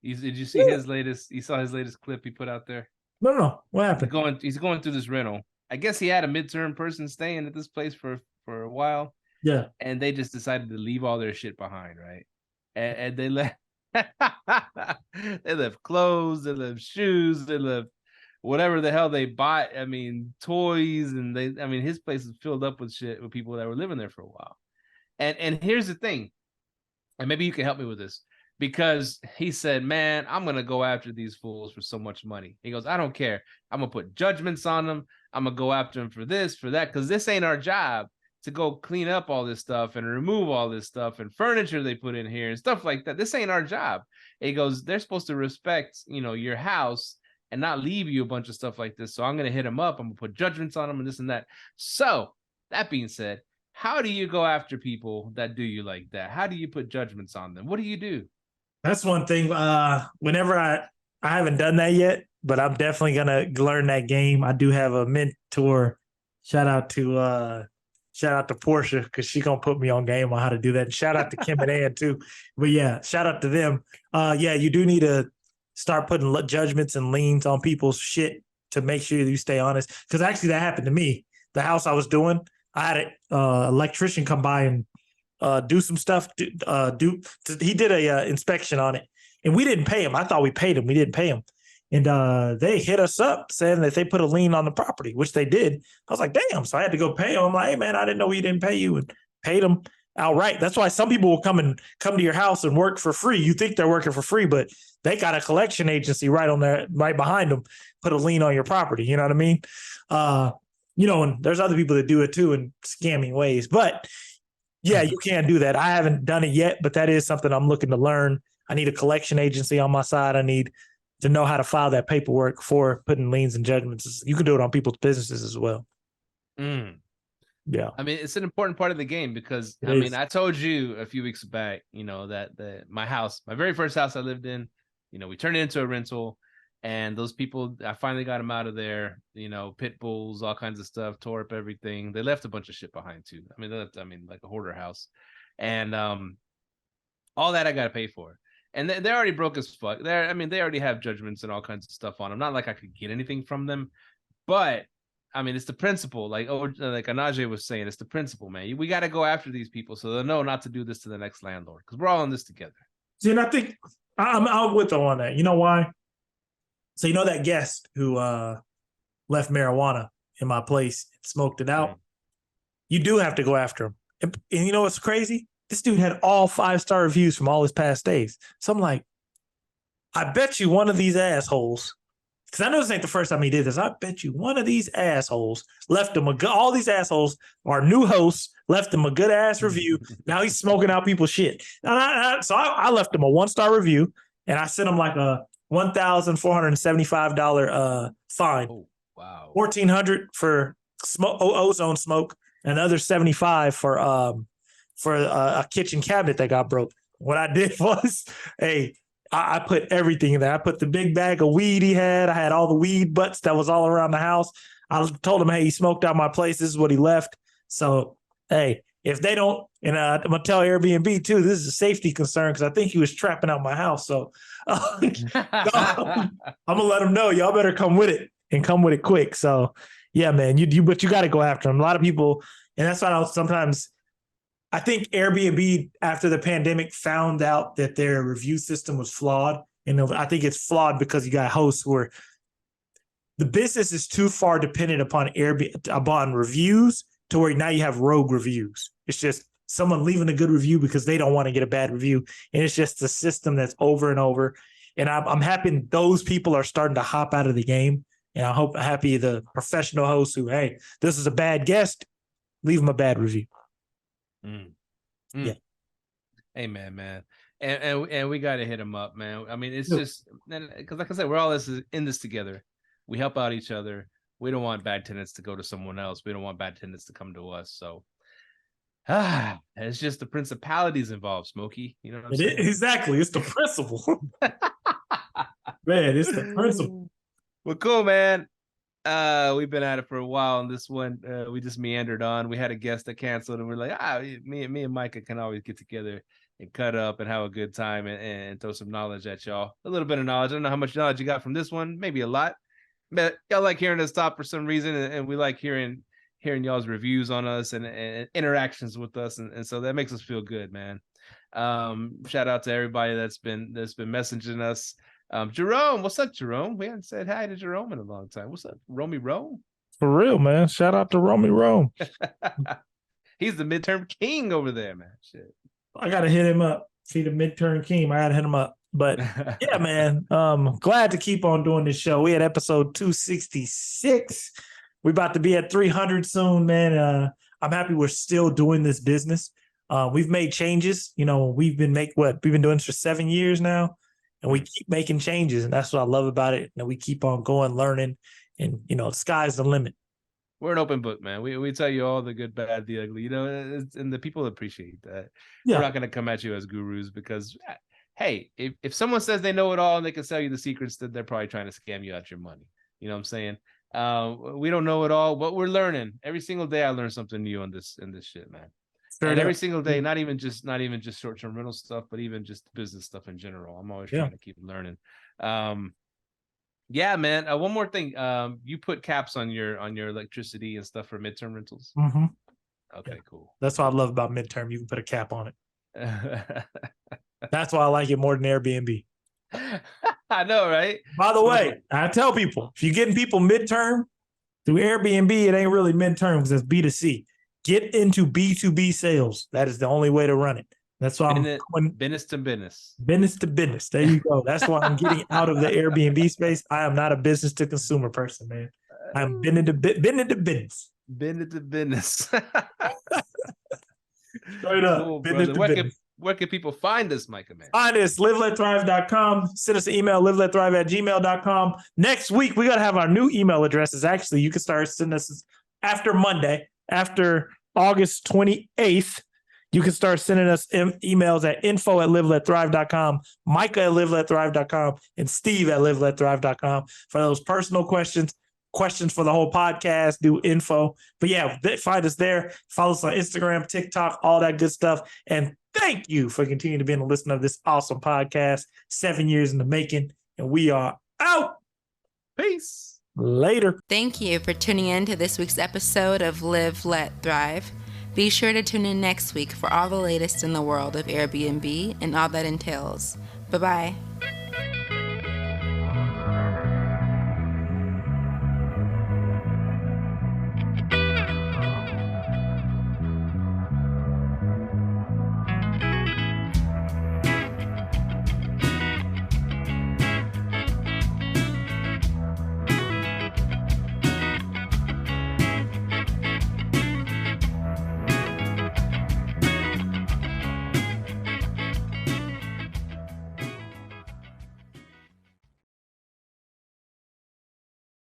did you see his latest? You saw his latest clip he put out there? No. What happened? He's going through this rental. I guess he had a midterm person staying at this place for a while. Yeah. And they just decided to leave all their shit behind, right? And they left they left clothes, they left shoes, they left whatever the hell they bought. I mean, toys, and his place is filled up with shit with people that were living there for a while. And here's the thing, and maybe you can help me with this, because he said, man, I'm gonna go after these fools for so much money. He goes, I don't care. I'm gonna put judgments on them. I'm gonna go after them for this, for that, because this ain't our job to go clean up all this stuff and remove all this stuff and furniture they put in here and stuff like that. This ain't our job. He goes, they're supposed to respect, your house and not leave you a bunch of stuff like this. So I'm going to hit them up. I'm going to put judgments on them and this and that. So that being said, how do you go after people that do you like that? How do you put judgments on them? What do you do? That's one thing. Whenever I haven't done that yet, but I'm definitely going to learn that game. I do have a mentor. Shout out to Portia, because she's going to put me on game on how to do that. And shout out to Kim and Ann, too. But, yeah, shout out to them. You do need to start putting judgments and liens on people's shit to make sure you stay honest. Because actually that happened to me. The house I was doing, I had an electrician come by and do some stuff. He did a inspection on it. And we didn't pay him. I thought we paid him. We didn't pay him. And they hit us up saying that they put a lien on the property, which they did. I was like, damn. So I had to go pay them. I'm like, hey, man, I didn't know we didn't pay you, and paid them outright. That's why some people will come to your house and work for free. You think they're working for free, but they got a collection agency right behind them, put a lien on your property. You know what I mean? And there's other people that do it too in scamming ways. But yeah, you can't do that. I haven't done it yet, but that is something I'm looking to learn. I need a collection agency on my side. I need to know how to file that paperwork for putting liens and judgments. You can do it on people's businesses as well. Yeah. I mean, it's an important part of the game because, I told you a few weeks back, that my very first house I lived in, we turned it into a rental, and those people, I finally got them out of there, pit bulls, all kinds of stuff, tore up everything. They left a bunch of shit behind too. Like a hoarder house. And all that I got to pay for. And they're already broke as fuck. They already have judgments and all kinds of stuff on them. Not like I could get anything from them, but it's the principle. Like Anaje was saying, it's the principle, man. We got to go after these people so they'll know not to do this to the next landlord, because we're all in this together. See, and I think I'm with them on that. You know why? So that guest who left marijuana in my place and smoked it out. You do have to go after him. And you know what's crazy? This dude had all 5-star reviews from all his past stays. So I'm like, I bet you one of these assholes, because I know this ain't the first time he did this. I bet you one of these assholes left him all these assholes, our new hosts, left him a good ass review. Now he's smoking out people's shit. So I left him a 1-star review, and I sent him like a $1,475 fine. Oh, wow. $1,400 for ozone smoke, and another $75 for a kitchen cabinet that got broke. What I did was, I put everything in there. I put the big bag of weed he had. I had all the weed butts that was all around the house. I told him, hey, he smoked out my place. This is what he left. So, if they don't, and I'm going to tell Airbnb too, this is a safety concern because I think he was trapping out my house. So I'm going to let him know, y'all better come with it and come with it quick. So yeah, man, but you got to go after him. A lot of people, and that's why I think Airbnb after the pandemic found out that their review system was flawed. And I think it's flawed because you got hosts where the business is too far dependent upon reviews to where now you have rogue reviews. It's just someone leaving a good review because they don't want to get a bad review. And it's just a system that's over and over. And I'm happy those people are starting to hop out of the game. And happy the professional hosts who, hey, this is a bad guest, leave them a bad review. Yeah. Amen, man. And we got to hit them up, man. I mean, it's just because, like I said, we're all in this together. We help out each other. We don't want bad tenants to go to someone else. We don't want bad tenants to come to us. So, it's just the principalities involved, Smokey. You know what I'm saying? Exactly. It's the principle. Man, it's the principle. Well, cool, man. We've been at it for a while on this one. We just meandered on. We had a guest that canceled, and we're like, me and Myka can always get together and cut up and have a good time and throw some knowledge at y'all. A little bit of knowledge. I don't know how much knowledge you got from this one. Maybe a lot. But y'all like hearing us talk for some reason, and we like hearing y'all's reviews on us and interactions with us, and so that makes us feel good, man. Shout out to everybody that's been messaging us. Jerome, what's up, Jerome? We haven't said hi to Jerome in a long time. What's up, Romy Rome? For real, man. Shout out to Romy Rome. He's the midterm king over there, man. Shit. I gotta hit him up. See the midterm king. I gotta hit him up. But yeah, man. Glad to keep on doing this show. We had episode 266. We're about to be at 300 soon, man. I'm happy we're still doing this business. We've made changes. You know, we've been doing this for 7 years now, and we keep making changes, and that's what I love about it. And we keep on going, learning, and the sky's the limit. We're an open book, man. We tell you all the good, bad, the ugly, and the people appreciate that. Yeah. We're not going to come at you as gurus because, hey, if someone says they know it all and they can sell you the secrets, then they're probably trying to scam you out your money. You know what I'm saying? We don't know it all, but we're learning. Every single day I learn something new in this shit, man. And every single day, not even just short-term rental stuff, but even just business stuff in general. I'm always trying to keep learning. Yeah, man. One more thing. You put caps on your electricity and stuff for midterm rentals. Mm-hmm. Okay, cool. That's what I love about midterm. You can put a cap on it. That's why I like it more than Airbnb. I know, right? By the way, I tell people, if you're getting people midterm through Airbnb, it ain't really midterm because it's B2C. Get into B2B sales. That is the only way to run it. That's why I'm going business to business. Business to business. There you go. That's why I'm getting out of the Airbnb space. I am not a business to consumer person, man. I'm business to business. Business to business. Straight up. Cool, business to business. Where can people find us, Myka, man? Find us, liveletthrive.com. Send us an email, liveletthrive@gmail.com. Next week, we got to have our new email addresses. Actually, you can start sending us after Monday, after August 28th. You can start sending us emails at info@liveletthrive.com, Myka@liveletthrive.com, and Steve@liveletthrive.com for those personal questions for the whole podcast, do info. But yeah, find us there. Follow us on Instagram, TikTok, all that good stuff. And thank you for continuing to be a listener of this awesome podcast. 7 years in the making, and we are out. Peace. Later. Thank you for tuning in to this week's episode of Live, Let, Thrive. Be sure to tune in next week for all the latest in the world of Airbnb and all that entails. Bye-bye.